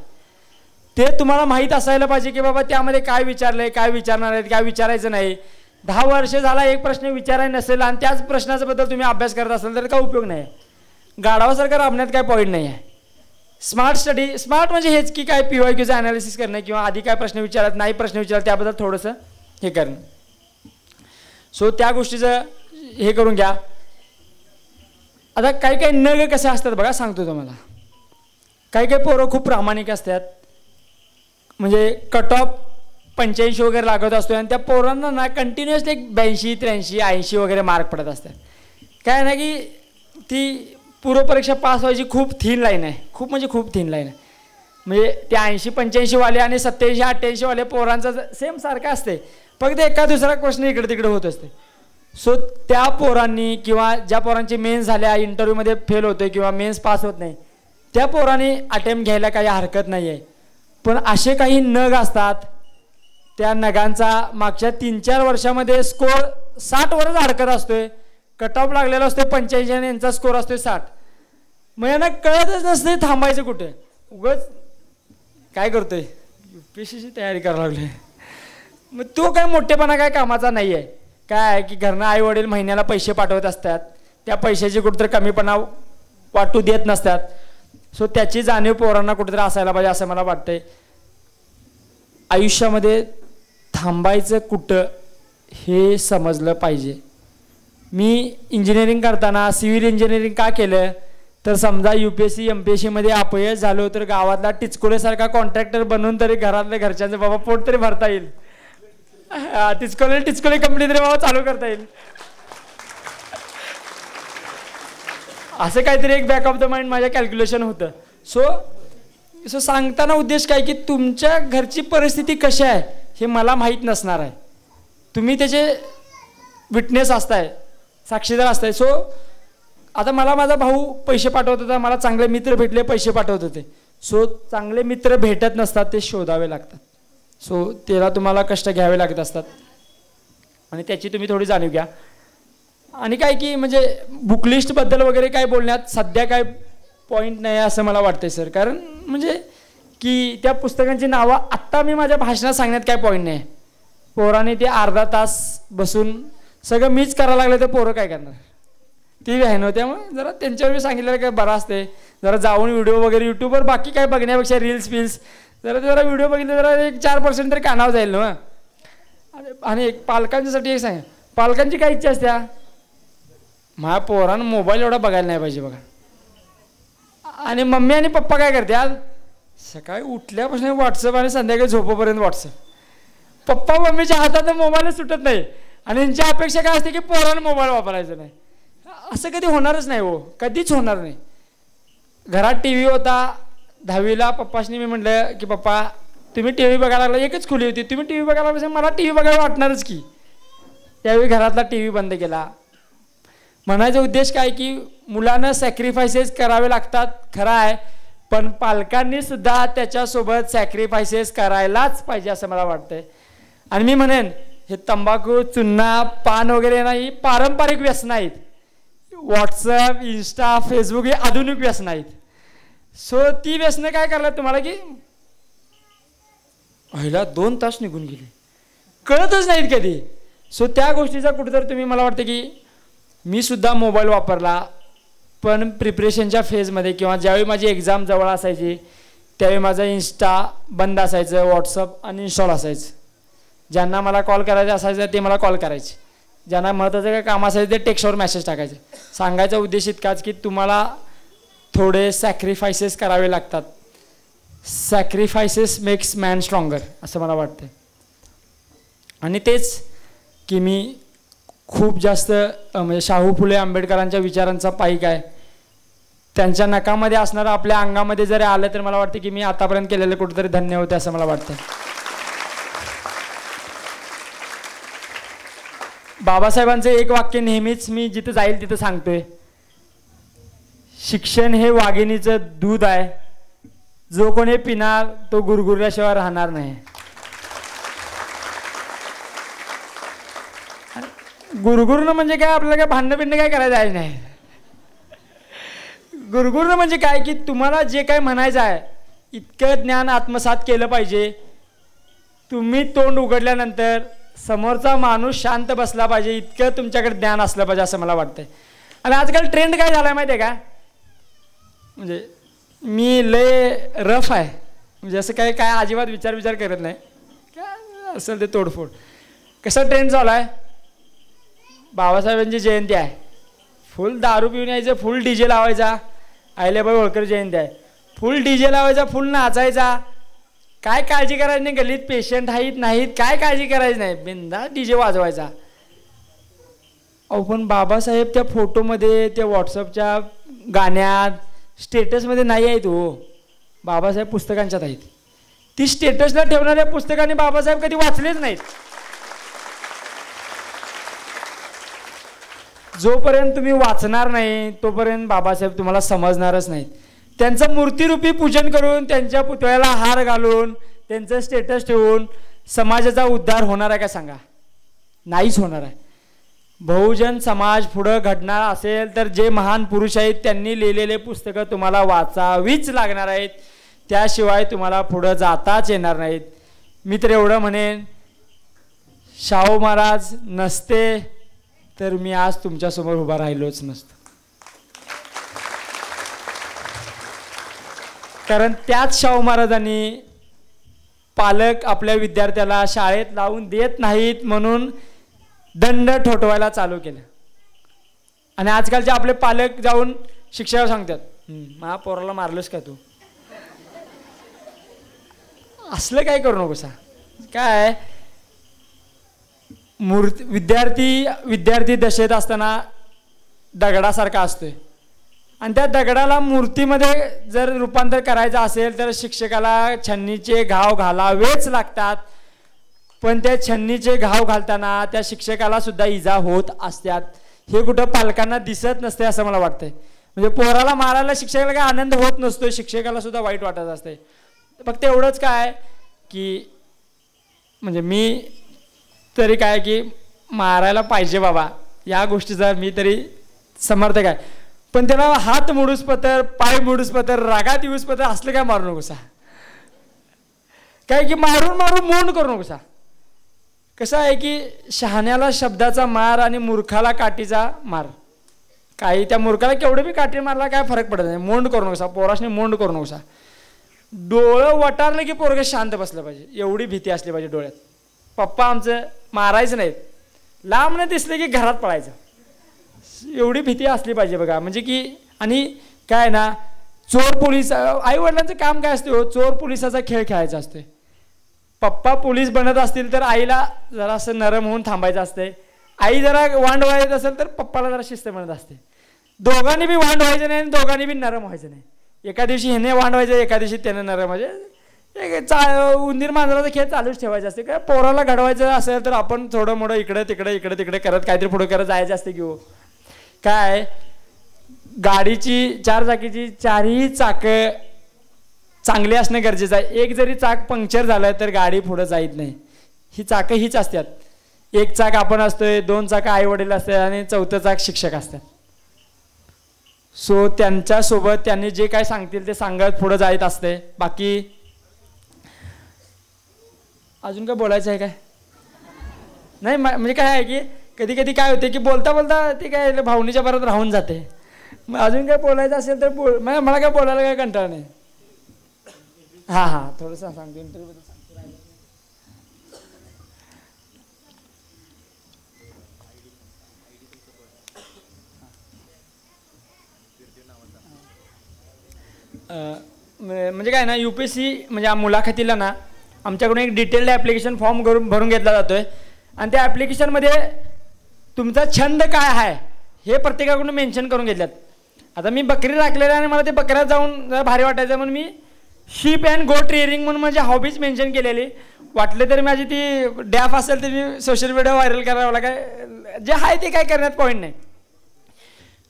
ते तुम्हाला माहीत असायला पाहिजे की बाबा त्यामध्ये काय विचारलं आहे, काय विचारणार आहेत, काय विचारायचं नाही. 10 वर्ष झाला एक प्रश्न विचारायला नसेल आणि त्याच प्रश्नाबद्दल तुम्ही अभ्यास करत असाल तर काय उपयोग नाही आहे. गाढवासारखं राबण्यात काय पॉईंट नाही आहे. स्मार्ट स्टडी, स्मार्ट म्हणजे हेच की काय PYQचं ॲनालिसिस करणं किंवा आधी काय प्रश्न विचारत नाही, प्रश्न विचारत त्याबद्दल थोडंसं हे करणं. सो त्या गोष्टीचं हे करून घ्या. आता काही काही नग कसे असतात बघा, सांगतो तुम्हाला. काही काही पोरं खूप प्रामाणिक असतात, म्हणजे कट ऑफ 85 वगैरे लागत असतो आणि त्या पोरांना ना कंटिन्युअसली एक 82, 83, 80 वगैरे मार्क पडत असतात. काय ना की ती पूर्वपरीक्षा पास व्हायची खूप थिन लाईन आहे, खूप म्हणजे खूप थिन लाईन आहे. म्हणजे ते 80-85 वाले आणि 87-88 वाले पोरांचं सेम सारखं असते, फक्त एका दुसरा क्वेश्चन इकडे तिकडे होत असते. सो त्या पोरांनी किंवा ज्या पोरांची मेन्स झाल्या इंटरव्ह्यूमध्ये फेल होते किंवा मेन्स पास होत नाही त्या पोरांनी अटेम्प्ट घ्यायला काही हरकत नाही आहे. पण असे काही नग असतात, त्या नगांचा मागच्या 3-4 वर्षामध्ये स्कोर 60 वरच अडकत असतोय. कट ऑफ लागलेला असतो 85 आणि यांचा स्कोर असतो 60. मग यांना कळतच नसते थांबायचं कुठे. उगाच काय करतोय, UPSCची तयारी करायला लागली. मग तो काय मोठेपणा काय कामाचा नाही आहे. काय आहे की घरनं आई वडील महिन्याला पैसे पाठवत असतात, त्या पैशाची कुठेतरी कमीपणा वाटू देत नसतात. सो त्याची जाणीव पोरांना कुठेतरी असायला पाहिजे असं मला वाटतंय. आयुष्यामध्ये थांबायचं कुठं हे समजलं पाहिजे. मी इंजिनिअरिंग करताना सिव्हिल इंजिनिअरिंग का केलं तर समजा UPSC MPSCमध्ये अपयश झालो तर गावातला टिचकोलेसारखा कॉन्ट्रॅक्टर बनवून तरी घरातल्या घरच्यांचं बाबा पोट तरी भरता येईल. टिचकोले कंपनी तरी बाबा चालू करता येईल, असं काहीतरी एक बॅक ऑफ द माइंड माझ्या कॅल्क्युलेशन होतं. सो सांगताना उद्देश काय की तुमच्या घरची परिस्थिती कशी आहे हे मला माहीत नसणार आहे. तुम्ही त्याचे विटनेस असताय, साक्षीदार असताय. सो आता मला माझा भाऊ पैसे पाठवत होता, मला चांगले मित्र भेटले पैसे पाठवत होते. सो चांगले मित्र भेटत नसतात, ते शोधावे लागतात. सो त्याला तुम्हाला कष्ट घ्यावे लागत असतात आणि त्याची तुम्ही थोडी जाणीव घ्या. आणि काय की म्हणजे बुकलिस्टबद्दल वगैरे काय बोलण्यात सध्या काय पॉईंट नाही असं मला वाटतंय सर. कारण म्हणजे की त्या पुस्तकांची नावं आत्ता मी माझ्या भाषणात सांगण्यात काय पॉईंट नाही. पोराने ते अर्धा तास बसून सगळं मीच करायला लागलं तर पोरं काय करणार, ती आहे ना. त्यामुळे जरा त्यांच्यावर मी सांगितलेलं काय बरं असते, जरा जाऊन व्हिडिओ वगैरे यूट्यूबवर बाकी काय बघण्यापेक्षा रील्स फिल्स जरा व्हिडिओ बघितले जरा एक 4% तरी कानावर जाईल ना. आणि एक पालकांच्यासाठी एक सांगा, पालकांची काय इच्छा असते, माझ्या पोरानं मोबाईल एवढा बघायला नाही पाहिजे बघा. आणि मम्मी आणि पप्पा काय करते, आज सकाळी उठल्यापासून व्हॉट्सअप आणि संध्याकाळी झोपेपर्यंत व्हॉट्सअप. पप्पा मम्मीच्या हातात मोबाईलच सुटत नाही आणि यांची अपेक्षा काय असते की पोरानं मोबाईल वापरायचा नाही. असं कधी होणारच नाही हो, कधीच होणार नाही. घरात TV होता 10वीला, पप्पाशनी मी म्हटलं की पप्पा तुम्ही TV बघायला लागला, एकच खुली होती, तुम्ही TV बघायला लागला मला TV बघायला वाटणारच की. त्यावेळी घरातला TV बंद केला. म्हणायचा उद्देश काय की मुलांना सॅक्रिफायसेस करावे लागतात खरं आहे, पण पालकांनी सुद्धा त्याच्यासोबत सॅक्रिफायसेस करायलाच पाहिजे असं मला वाटतंय. आणि मी म्हणेन हे तंबाखू, चुन्ना, पान वगैरे नाही पारंपरिक व्यसनं आहेत. व्हॉट्सअप, इंस्टा, फेसबुक हे आधुनिक व्यसनं आहेत. सो ती व्यसनं काय करतात तुम्हाला की पहिला 2 तास निघून गेले कळतच नाहीत कधी. सो त्या गोष्टीचा कुठेतरी तुम्ही मला वाटतं की मी सुद्धा मोबाईल वापरला, पण प्रिपरेशनच्या फेजमध्ये किंवा ज्यावेळी माझी एक्झाम जवळ असायची त्यावेळी माझं इंस्टा बंद असायचं, व्हॉट्सअप अनइन्स्टॉल असायचं. ज्यांना मला कॉल करायचा असायचं ते मला कॉल करायचे, ज्यांना महत्त्वाचं काय काम असायचं ते टेक्स्टवर मेसेज टाकायचे. सांगायचा उद्देश इतकाच की तुम्हाला थोडे सॅक्रिफायसेस करावे लागतात. सॅक्रिफायसेस मेक्स मॅन स्ट्रॉंगर असं मला वाटतं. आणि तेच की मी खूप जास्त म्हणजे शाहू फुले आंबेडकरांच्या विचारांचा पाईक आहे. त्यांच्या नकामध्ये असणारं आपल्या अंगामध्ये जरी आलं तर मला वाटतं की मी आतापर्यंत केलेले कुठेतरी धन्य होते असं मला वाटतं. बाबासाहेबांचं एक वाक्य नेहमीच मी जिथं जाईल तिथं सांगतोय, शिक्षण हे वाघिणीचं दूध आहे, जो कोणी पिणार तो गुरगुरल्याशिवाय राहणार नाही. गुरगुरणं म्हणजे काय, आपल्याला काय भांडणं बिंडणं काय करायचं आहे नाही. गुरगुरणं म्हणजे काय की तुम्हाला जे काय म्हणायचं आहे इतकं ज्ञान आत्मसात केलं पाहिजे. तुम्ही तोंड उघडल्यानंतर समोरचा माणूस शांत बसला पाहिजे, इतकं तुमच्याकडे ज्ञान असलं पाहिजे असं मला वाटतंय. आणि आजकाल ट्रेंड काय झाला आहे माहिती आहे का, म्हणजे मी लय रफ आहे, म्हणजे असं काय काय अजिबात विचार करत नाही, काय असेल ते तोडफोड. कसा ट्रेंड झाला आहे, बाबासाहेबांची जयंती आहे, फुल दारू पिऊन यायचं, फुल डीजे लावायचा. अहिल्याबाई होळकर जयंती आहे, फुल डीजे लावायचा, फुल नाचायचा. काय काळजी करायची नाही, गल्लीत पेशंट आहेत नाहीत काय काळजी करायची नाही, बिंदास डीजे वाजवायचा. अहो पण बाबासाहेब त्या फोटोमध्ये, त्या व्हॉट्सअपच्या गाण्यात, स्टेटसमध्ये नाही आहेत हो. बाबासाहेब पुस्तकांच्यात आहेत. ती स्टेटसला ठेवणाऱ्या पुस्तकाने बाबासाहेब कधी वाचलेच नाहीत. जोपर्यंत तुम्ही वाचणार नाही तोपर्यंत बाबासाहेब तुम्हाला समजणारच नाहीत. त्यांचं मूर्तिरूपी पूजन करून, त्यांच्या पुतळ्याला हार घालून, त्यांचं स्टेटस ठेवून समाजाचा उद्धार होणार आहे का सांगा? नाहीच होणार आहे. बहुजन समाज पुढं घडणार असेल तर जे महान पुरुष आहेत त्यांनी लिहिलेले पुस्तकं तुम्हाला वाचावीच लागणार आहेत, त्याशिवाय तुम्हाला पुढं जाताच येणार नाहीत. मी तर एवढं म्हणेन, शाहू महाराज नसते तर मी आज तुमच्यासमोर उभा राहिलोच नसतो. कारण त्याच शाहू महाराजांनी पालक आपल्या विद्यार्थ्याला शाळेत लावून देत नाहीत म्हणून दंड ठोठवायला चालू केलं. आणि आजकालचे आपले पालक जाऊन शिक्षकाला सांगतात, माझ्या पोराला मारलंस का तू? असलं काय करू नकोसा. काय विद्यार्थी दशेत असताना दगडासारखा असतोय, आणि त्या दगडाला मूर्तीमध्ये जर रूपांतर करायचं असेल तर शिक्षकाला छन्नीचे घाव घालावेच लागतात. पण त्या छन्नीचे घाव घालताना त्या शिक्षकाला सुद्धा इजा होत असतात. हे कुठं पालकांना दिसत नसते असं मला वाटतंय. म्हणजे पोराला मारायला शिक्षकाला काय आनंद होत नसतो, शिक्षकाला सुद्धा वाईट वाटत असते. फक्त एवढंच काय की म्हणजे मी तरी काय की मारायला पाहिजे बाबा, या गोष्टीचा मी तरी समर्थक आहे. पण त्याला हात मोडूस पतर, पाय मोडूस पतर, रागात येऊस पतर असलं काय मारू नकोसा. काय की मारून मारून मोंड करू नकोसा. कसं आहे की शहाण्याला शब्दाचा मार आणि मूर्खाला काठीचा मार. काही त्या मूर्खाला केवढे बी काठी मारला काय फरक पडत नाही. मोंड करू नकोसा, पोराशने मोंड करू नकोसा. डोळं वटारलं की पोरगं शांत बसलं पाहिजे, एवढी भीती असली पाहिजे डोळ्यात. पप्पा आमचं मारायचं नाहीत, लांब नाही दिसले की घरात पळायचं, एवढी भीती असली पाहिजे बघा. म्हणजे की आणि काय ना, चोर पोलीस, आई वडिलांचं काम काय असते हो, चोर पोलिसाचा खेळ खेळायचा असते. पप्पा पोलीस बनत असतील तर आईला जरा असं नरम होऊन थांबायचं असते. आई जरा वांड व्हायचं असेल तर पप्पाला जरा शिस्त बनत असते. दोघांनी बी वांड व्हायचं नाही आणि दोघांनी बी नरम व्हायचं नाही. एका दिवशी ह्याने वांड व्हायचं, एका दिवशी त्याने नरम व्हायचं. उंदीर मांजराचा खेळ चालूच ठेवायचा असते. काय पोराला घडवायचं असेल तर आपण थोडं मोठं इकडे तिकडे करत काहीतरी पुढे करत जायचं असते. की काय गाडीची चार चाकीची चारही चाकं चांगली असणं गरजेचं आहे. एक जरी चाक पंक्चर झालं तर गाडी पुढे जात नाही. ही चाकं हीच असतात. एक चाक आपण असतोय, दोन चाकं आई वडील असतात आणि चौथं चाक शिक्षक असतात. सो त्यांच्यासोबत त्यांनी जे काय सांगतील ते सांगत पुढे जायत असते. बाकी अजून काय बोलायचं आहे काय नाही. म्हणजे काय आहे की कधी कधी काय होते की बोलता बोलता ते काय भावनेच्या भरात राहून जाते. मग अजून काय बोलायचं असेल तर मला काय बोलायला काय कंटाळा नाही. हां थोडंसं सांगतो इंटरव्ह्यू म्हणजे काय ना, UPSC म्हणजे मुलाखतीला ना आमच्याकडून एक डिटेल्ड ॲप्लिकेशन फॉर्म भरून घेतला जातो आहे. आणि त्या ॲप्लिकेशनमध्ये तुमचा छंद काय आहे हे प्रत्येकाकडून मेन्शन करून घेतल्यात. आता मी बकरी राखलेली आणि मला ते बकऱ्यात जाऊन जरा भारी वाटायचं म्हणून मी शीप अँड गोट रिअरिंग म्हणून माझी हॉबीज मेन्शन केलेली. वाटले तरी माझी ती डॅफ असेल तर मी सोशल मीडिया व्हायरल करावं मला काय जे आहे ते काय करण्यात पॉईंट नाही.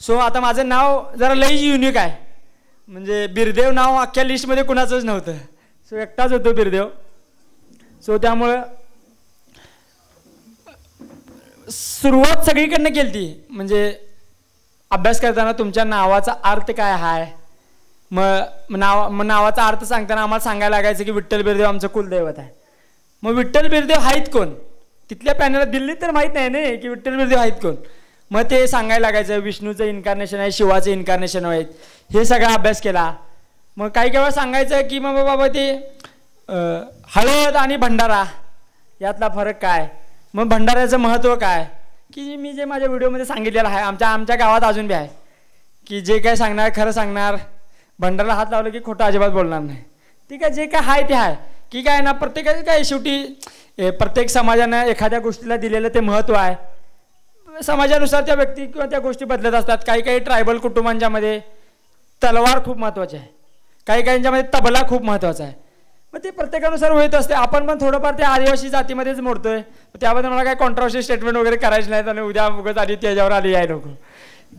सो आता माझं नाव जरा लई युनिक आहे. म्हणजे बिरदेव नाव अख्ख्या लिस्टमध्ये कुणाचंच नव्हतं. सो एकटाच होतो बिरदेव. सो त्यामुळं सुरुवात सगळीकडनं केली ती. म्हणजे अभ्यास करताना तुमच्या नावाचा अर्थ काय आहे, मग नावाचा अर्थ सांगताना आम्हाला सांगायला लागायचं की विठ्ठल बिरदेव आमचं कुलदैवत आहे. मग विठ्ठल बिरदेव आहेत कोण, तिथल्या पॅनलला दिल्लीत तर माहीत नाही ना की विठ्ठल बिरदेव आहेत कोण. मग ते सांगायला लागायचं विष्णूचं इन्कार्नेशन आहे, शिवाचं इन्कार्नेशन आहेत, हे सगळा अभ्यास केला. मग काही वेळा सांगायचं की मग बाबा ते हळद आणि भंडारा यातला फरक काय, मग भंडाऱ्याचं महत्त्व काय, की मी जे माझ्या व्हिडिओमध्ये सांगितलेलं आहे. आमच्या गावात अजून बी आहे की जे काय सांगणार खरं सांगणार, भंडाराला हात लावलं की खोटं अजिबात बोलणार नाही. ठीक आहे, जे काय आहे ते आहे की काय ना. प्रत्येकाचं काय शेवटी प्रत्येक समाजानं एखाद्या गोष्टीला दिलेलं ते महत्त्व आहे. समाजानुसार त्या व्यक्ती किंवा त्या गोष्टी बदलत असतात. काही ट्रायबल कुटुंबांच्यामध्ये तलवार खूप महत्त्वाची आहे, काहींच्यामध्ये तबला खूप महत्त्वाचा आहे. मग ते प्रत्येकानुसार होत असते. आपण पण थोडंफार त्या आदिवासी जातीमध्येच मोडतोय. त्याबद्दल मला काही कॉन्ट्रोवर्शियल स्टेटमेंट वगैरे करायचे नाहीत आणि उद्या उगाच आली त्याच्यावर आली आहे नको.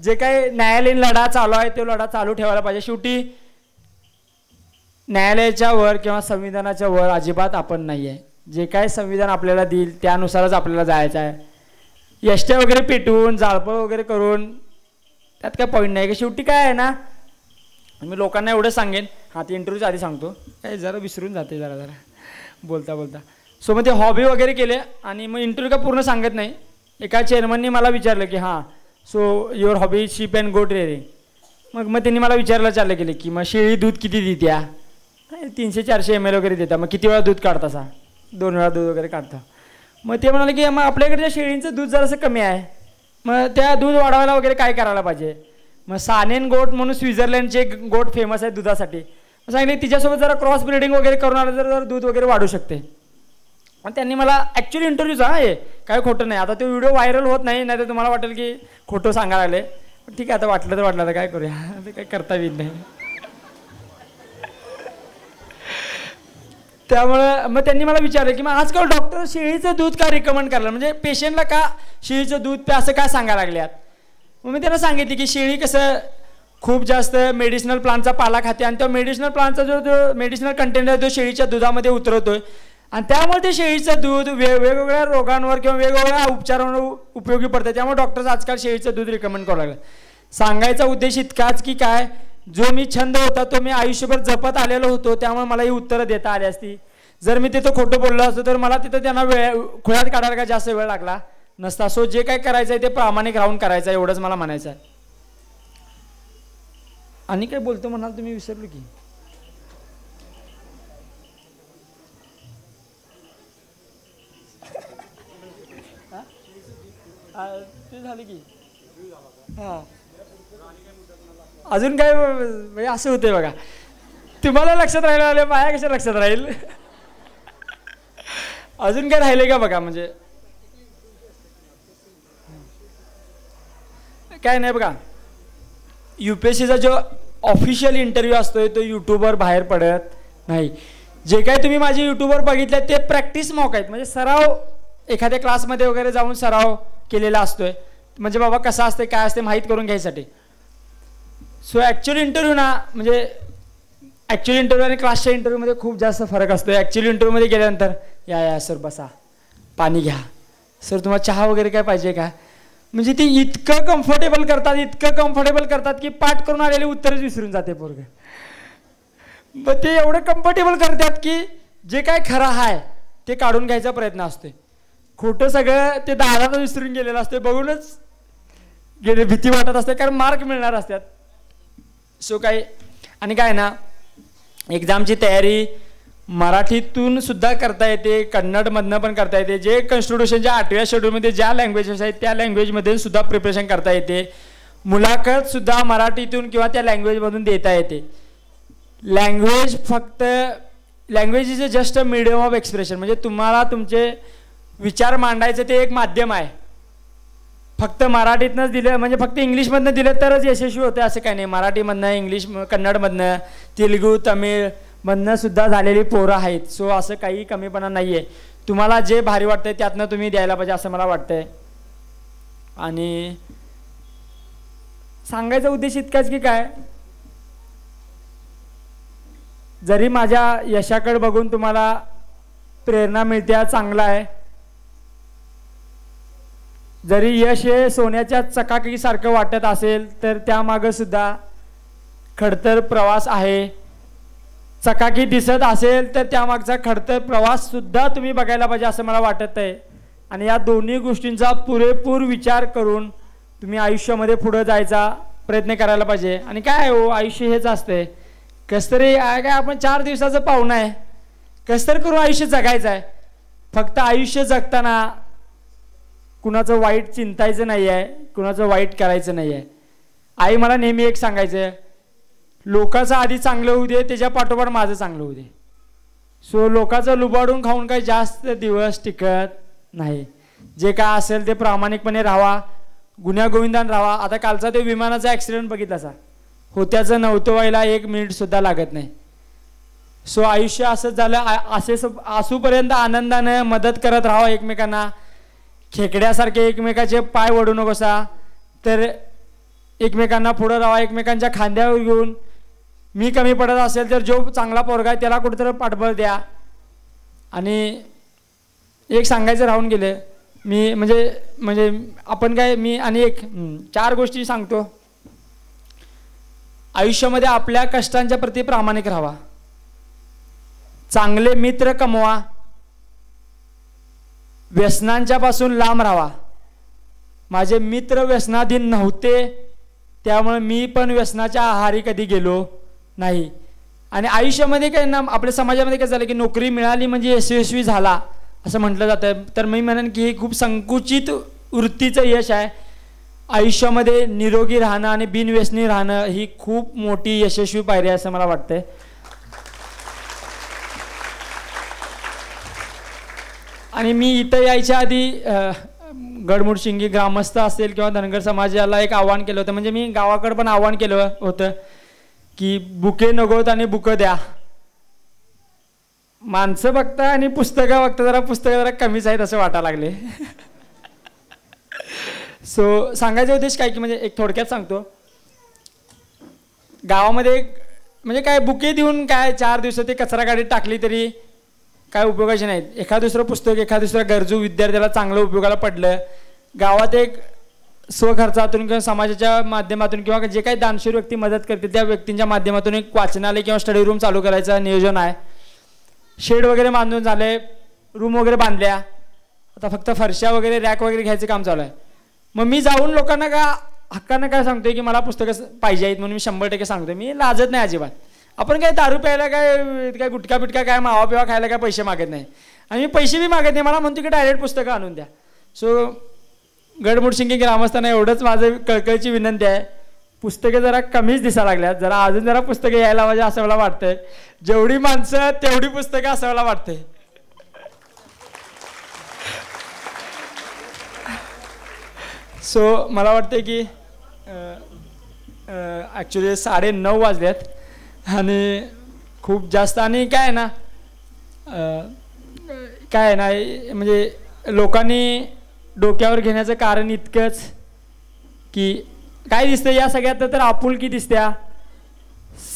जे काही न्यायालयीन लढा चालू आहे तो लढा चालू ठेवायला पाहिजे. शेवटी न्यायालयाच्या वर किंवा संविधानाच्या वर अजिबात आपण नाही आहे. जे काय संविधान आपल्याला देईल त्यानुसारच आपल्याला जायचं आहे. यष्ट्या वगैरे पेटवून जाळपं वगैरे करून त्यात काय पॉईंट नाही. की शेवटी काय आहे ना, मी लोकांना एवढं सांगेन. हां, ते इंटरव्ह्यूच्या आधी सांगतो, काय जरा विसरून जाते जरा बोलता बोलता. सो मग ते हॉबी वगैरे केले आणि मग इंटरव्ह्यू का पूर्ण सांगत नाही. एका चेअरमननी मला विचारलं की हां so your hobby ship and गोट रेअरिंग. मग त्यांनी मला विचारायला चाललं केलं की मग शेळी दूध किती देत्या. 300-400 ml वगैरे देता. मग किती वेळा दूध काढता सा, 2 वेळा दूध वगैरे काढता. मग ते म्हणाले की मग आपल्याकडच्या शेळींचं दूध जरासं कमी आहे, मग त्या दूध वाढवायला वगैरे काय करायला पाहिजे. मग सानेन गोट म्हणून स्वित्झर्लंडचे गोट फेमस आहे दुधासाठी. मग सांगितले तिच्यासोबत जरा क्रॉस ब्रीडिंग वगैरे करून आलं तर दूध वगैरे वाढू शकते. आणि त्यांनी मला ॲक्च्युली इंटरव्ह्यूचा हे काय खोटं नाही. आता तो व्हिडिओ व्हायरल होत नाही, नाही तर तुम्हाला वाटेल की खोटं सांगायला लागले. ठीक आहे, आता वाटलं तर काय करूया, ते काय करता येईल नाही. त्यामुळं मग त्यांनी मला विचारलं की मग आजकाल डॉक्टर शेळीचं दूध का रिकमेंड करायला, म्हणजे पेशंटला का शेळीचं दूध प्या असं काय सांगायला लागल्यात. मग मी त्यांना सांगितले की शेळी कसं खूप जास्त मेडिसिनल प्लांटचा पाला खाते आणि तो मेडिसिनल प्लांटचा जो मेडिसिनल कंटेंट आहे तो शेळीच्या दुधामध्ये उतरवतोय आणि त्यामुळे ते शेळीचं दूध वेगवेगळ्या रोगांवर किंवा वेगवेगळ्या उपचारांवर उपयोगी पडतं. त्यामुळे डॉक्टर्स आजकाल शेळीचं दूध रिकमेंड करायला लागले. सांगायचा उद्देश इतकाच की काय, जो मी छंद होता तो मी आयुष्यभर जपत आलेलो होतो, त्यामुळे मला ही उत्तरं देता आली असती. जर मी तिथं खोटं बोललो असतो तर मला तिथं त्यांना खुळ्यात काढायला काय जास्त वेळ लागला नसता. सो जे काय करायचं आहे ते प्रामाणिक राहून करायचं आहे, एवढंच मला म्हणायचं आहे. आणि काय बोलतो म्हणाल तुम्ही, विसरलो की. ते झालं की हां, अजून काय म्हणजे असं होतंय बघा. तुम्हाला लक्षात राहिलं, माझ्या कशा लक्षात राहील. अजून काय राहिले का बघा. म्हणजे काय नाही बघा, UPSCचा जो ऑफिशियल इंटरव्ह्यू असतोय तो यूट्यूबवर बाहेर पडत नाही. जे काय तुम्ही माझे यूट्यूबवर बघितले ते प्रॅक्टिस मॉक आहेत, म्हणजे सराव एखाद्या क्लासमध्ये वगैरे जाऊन सराव केलेला असतोय. म्हणजे बाबा कसं असते काय असते माहीत करून घ्यायसाठी. सो ॲक्च्युअल इंटरव्ह्यू ना, म्हणजे ॲक्च्युअल इंटरव्ह्यू आणि क्लासच्या इंटरव्ह्यूमध्ये खूप जास्त फरक असतो. ॲक्च्युअल इंटरव्ह्यूमध्ये गेल्यानंतर या सर बसा, पाणी घ्या, सर तुम्हाला चहा वगैरे काय पाहिजे का, म्हणजे ते इतकं कम्फर्टेबल करतात की पाठ करून आलेले उत्तरच विसरून जाते पोरगं. मग ते एवढं कम्फर्टेबल करतात की जे काय खरं आहे ते काढून घ्यायचा प्रयत्न असतो. खोटं सगळं ते दारात विसरून गेलेलं असतं, बघूनच भीती वाटत असते कारण मार्क मिळणार असतात. सो काय आणि काय ना, एक्झामची तयारी मराठीतून सुद्धा करता येते, कन्नडमधनं पण करता येते. जे कॉन्स्टिट्यूशनच्या 8व्या शेड्यूलमध्ये ज्या लँग्वेजेस आहेत त्या लँग्वेजमध्ये सुद्धा प्रिपरेशन करता येते. मुलाखत सुद्धा मराठीतून किंवा त्या लँग्वेजमधून देता येते. Language is just a medium of expression, म्हणजे तुम्हाला तुमचे विचार मांडायचे ते एक माध्यम आहे. फक्त मराठीतनंच दिलं म्हणजे फक्त इंग्लिशमधनं दिलं तरच यशस्वी होते असं काही नाही. मराठीमधनं, इंग्लिश, कन्नडमधनं, तेलुगू, तमिळमधनं सुद्धा झालेली पोरं आहेत. सो असं काही कमीपणा नाही आहे. तुम्हाला जे भारी वाटतंय त्यातनं तुम्ही द्यायला पाहिजे असं मला वाटतंय. आणि सांगायचा उद्देश इतकाच की काय, जरी माझ्या यशाकडे बघून तुम्हाला प्रेरणा मिळते चांगला आहे, जरी यश हे सोन्याच्या चकाकीसारखं वाटत असेल तर त्यामागं सुद्धा खडतर प्रवास आहे. चकाकी दिसत असेल तर त्यामागचा खडतर प्रवास सुद्धा तुम्ही बघायला पाहिजे असं मला वाटत आहे. आणि या दोन्ही गोष्टींचा पुरेपूर विचार करून तुम्ही आयुष्यामध्ये पुढे जायचा प्रयत्न करायला पाहिजे. आणि काय हो, आयुष्य हेच असते, कसं तरी काय आपण 4 दिवसाचं पाहुणं आहे, कसं तरी करून आयुष्य जगायचं आहे. फक्त आयुष्य जगताना कुणाचं वाईट चिंतायचं नाही आहे, कुणाचं वाईट करायचं नाही आहे. आई मला नेहमी एक सांगायचं, लोकांचं आधी चांगलं होऊ दे, त्याच्या पाठोपाठ माझं चांगलं होऊ दे. सो लोकांचं लुबाडून खाऊन काही जास्त दिवस टिकत नाही. जे काय असेल ते प्रामाणिकपणे राहावा, गुण्यागोविंदान राहावा. आता कालचा ते विमानाचा ॲक्सिडेंट बघितला असा, होत्याचं नव्हतं व्हायला 1 मिनिटसुद्धा लागत नाही. सो आयुष्य असंच झालं, असे असूपर्यंत आनंदानं मदत करत राहावं एकमेकांना. खेकड्यासारखे एकमेकाचे पाय वडू नकोसा, तर एकमेकांना पुढं राहावा, एकमेकांच्या खांद्यावर घेऊन. मी कमी पडत असेल तर जो चांगला पोरगा आहे त्याला कुठेतरी पाठबळ द्या. आणि एक सांगायचं राहून गेलं, मी म्हणजे आपण काय, मी आणि 4 गोष्टी सांगतो. आयुष्यामध्ये आपल्या कष्टांच्या प्रती प्रामाणिक राहावा, चांगले मित्र कमवा, व्यसनांच्या पासून लांब राहावा. माझे मित्र व्यसनाधीन नव्हते, त्यामुळे मी पण व्यसनाच्या आहारी कधी गेलो नाही. आणि आयुष्यामध्ये काय ना, आपल्या समाजामध्ये काय झालं की नोकरी मिळाली म्हणजे यशस्वी झाला असं म्हटलं जातं. तर मी म्हणेन की हे खूप संकुचित वृत्तीचं यश आहे. आयुष्यामध्ये निरोगी राहणं आणि बिनव्यसनी राहणं ही खूप मोठी यशस्वी पायरी आहे असं मला वाटतंय. आणि मी इथं यायच्या आधी गडमुडशिंगी ग्रामस्थ असेल किंवा धनगर समाजाला एक आव्हान केलं होतं. म्हणजे मी गावाकडं पण आव्हान केलं होतं की बुके नगोत आणि बुकं द्या. माणसं बघता आणि पुस्तकं बघता पुस्तकं कमीच आहेत असं वाटायला लागले. सो सांगायचा उद्देश काय की म्हणजे एक थोडक्यात सांगतो. गावामध्ये म्हणजे काय बुके देऊन काय 4 दिवसात ते कचरा गाडीत टाकली तरी काय उपयोगाचे नाहीत. एखाद दुसरं पुस्तक एखाद दुसऱ्या गरजू विद्यार्थ्याला चांगलं उपयोगाला पडलं, गावात एक स्वखर्चातून किंवा समाजाच्या माध्यमातून किंवा जे काही दानशूर व्यक्ती मदत करतील त्या व्यक्तींच्या माध्यमातून एक वाचनालय किंवा स्टडी रूम चालू करायचं नियोजन आहे. शेड वगैरे बांधून झाले, रूम वगैरे बांधल्या, आता फक्त फरशा वगैरे रॅक वगैरे घ्यायचं काम चालू आहे. मग मी जाऊन लोकांना का हक्कानं काय सांगतोय की मला पुस्तकं पाहिजे आहेत म्हणून मी 100% सांगतोय. मी लाजत नाही अजिबात. आपण काय दारू प्यायला काय गुटखा बिटका काय मावा पिवा खायला काय पैसे मागत नाही आणि मी पैसे बी मागत नाही. मला म्हणतो की डायरेक्ट पुस्तकं आणून द्या. सो गडमुडशिंगी ग्रामस्थांना एवढंच माझं कळकळीची विनंती आहे, पुस्तकं जरा कमीच दिसायला लागल्यात, जरा अजून जरा पुस्तकं यायला पाहिजे असं मला वाटतंय. जेवढी माणसं तेवढी पुस्तकं असं मला वाटतंय. सो मला वाटतं की ॲक्च्युली 9:30 वाजल्यात आणि खूप जास्त आणि काय आहे ना म्हणजे लोकांनी डोक्यावर घेण्याचं कारण इतकंच की काय दिसतं या सगळ्यात तर आपुलकी दिसत्या.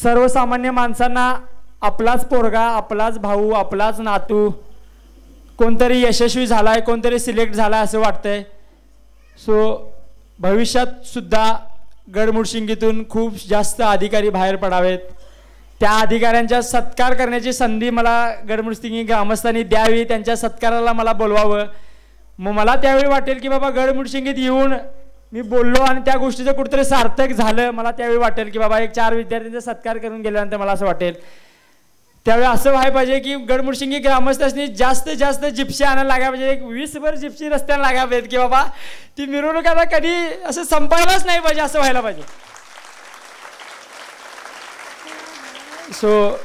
सर्वसामान्य माणसांना आपलाच पोरगा, आपलाच भाऊ, आपलाच नातू कोणतरी यशस्वी झाला आहे, कोणतरी सिलेक्ट झाला आहे असं वाटतंय. सो भविष्यात सुद्धा गडमुडशिंगीतून खूप जास्त अधिकारी बाहेर पडावेत. त्या अधिकाऱ्यांचा सत्कार करण्याची संधी मला गडमुडशिंगी ग्रामस्थांनी द्यावी, त्यांच्या सत्काराला मला बोलवावं. मग मला त्यावेळी वाटेल की बाबा गडमुडशिंगीत येऊन मी बोललो आणि त्या गोष्टीचं कुठेतरी सार्थक झालं. मला त्यावेळी वाटेल की बाबा एक 4 विद्यार्थ्यांचा सत्कार करून गेल्यानंतर मला असं वाटेल. त्यावेळी असं व्हायला पाहिजे की गडमुडशिंगी ग्रामस्थांनी जास्तीत जास्त जिप्सी आणायला लागायला पाहिजे. एक 20 जिप्सी रस्त्याला लागायला पाहिजेत की बाबा ती मिरवणूक आता कधी असं संपायलाच नाही पाहिजे असं व्हायला पाहिजे. सो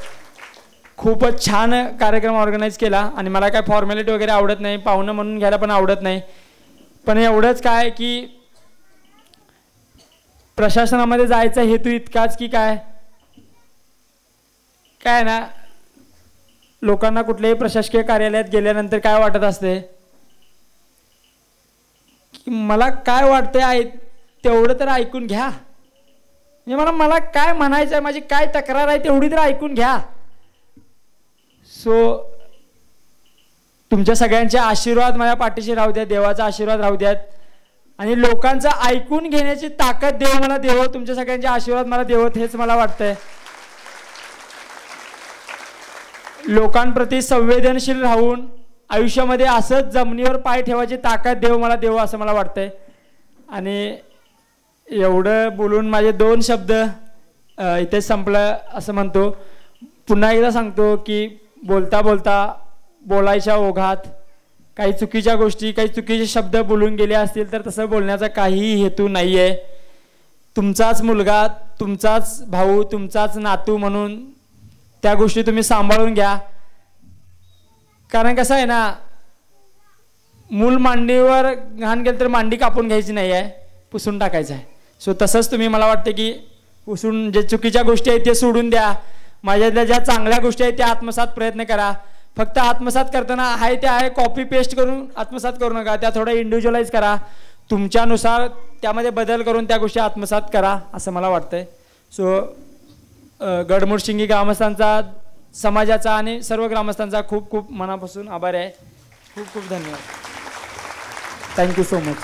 खूपच छान कार्यक्रम ऑर्गनाईज केला आणि मला काय फॉर्मॅलिटी वगैरे आवडत नाही, पाहुणं म्हणून घ्यायला पण आवडत नाही. पण एवढंच काय की प्रशासनामध्ये जायचा हेतू इतकाच की काय ना, लोकांना कुठल्याही प्रशासकीय कार्यालयात गेल्यानंतर काय वाटत असते की मला काय वाटतंय तेवढं तर ऐकून घ्या, म्हणजे मला काय म्हणायचं आहे, माझी काय तक्रार आहे तेवढी तर ऐकून घ्या. सो तुमच्या सगळ्यांचे आशीर्वाद माझ्या पाठीशी राहू द्या, देवाचा आशीर्वाद राहू द्यात आणि लोकांचं ऐकून घेण्याची ताकद देव मला देवो, तुमच्या सगळ्यांचे आशीर्वाद मला देवत, हेच मला वाटतंय. लोकांप्रती संवेदनशील राहून आयुष्यामध्ये असंच जमिनीवर पाय ठेवायची ताकद देव मला देवो असं मला वाटतंय. आणि एवढं बोलून माझे 2 शब्द इथेच संपलं असं म्हणतो. पुन्हा एकदा सांगतो की बोलता बोलता बोलायच्या ओघात काही चुकीच्या गोष्टी, काही चुकीचे शब्द बोलून गेले असतील तर तसं बोलण्याचा काहीही हेतू नाही आहे. तुमचाच मुलगा, तुमचाच भाऊ, तुमचाच नातू म्हणून त्या गोष्टी तुम्ही सांभाळून घ्या. कारण कसं आहे ना, मूल मांडीवर घाण गेलं तर मांडी कापून घ्यायची नाही आहे, पुसून टाकायचं आहे. सो तसंच तुम्ही मला वाटतं की पुसून जे चुकीच्या गोष्टी आहेत ते सोडून द्या, माझ्यातल्या ज्या चांगल्या गोष्टी आहेत त्या आत्मसात प्रयत्न करा. फक्त आत्मसात करताना आहे ते आहे कॉपी पेस्ट करून आत्मसात करू नका, त्या थोडं इंडिव्हिज्युअलाइज करा, तुमच्यानुसार त्यामध्ये बदल करून त्या गोष्टी आत्मसात करा असं मला वाटतंय. सो गडमुडशिंगी ग्रामस्थांचा, समाजाचा आणि सर्व ग्रामस्थांचा खूप खूप मनापासून आभार आहे. खूप खूप धन्यवाद. Thank you so much.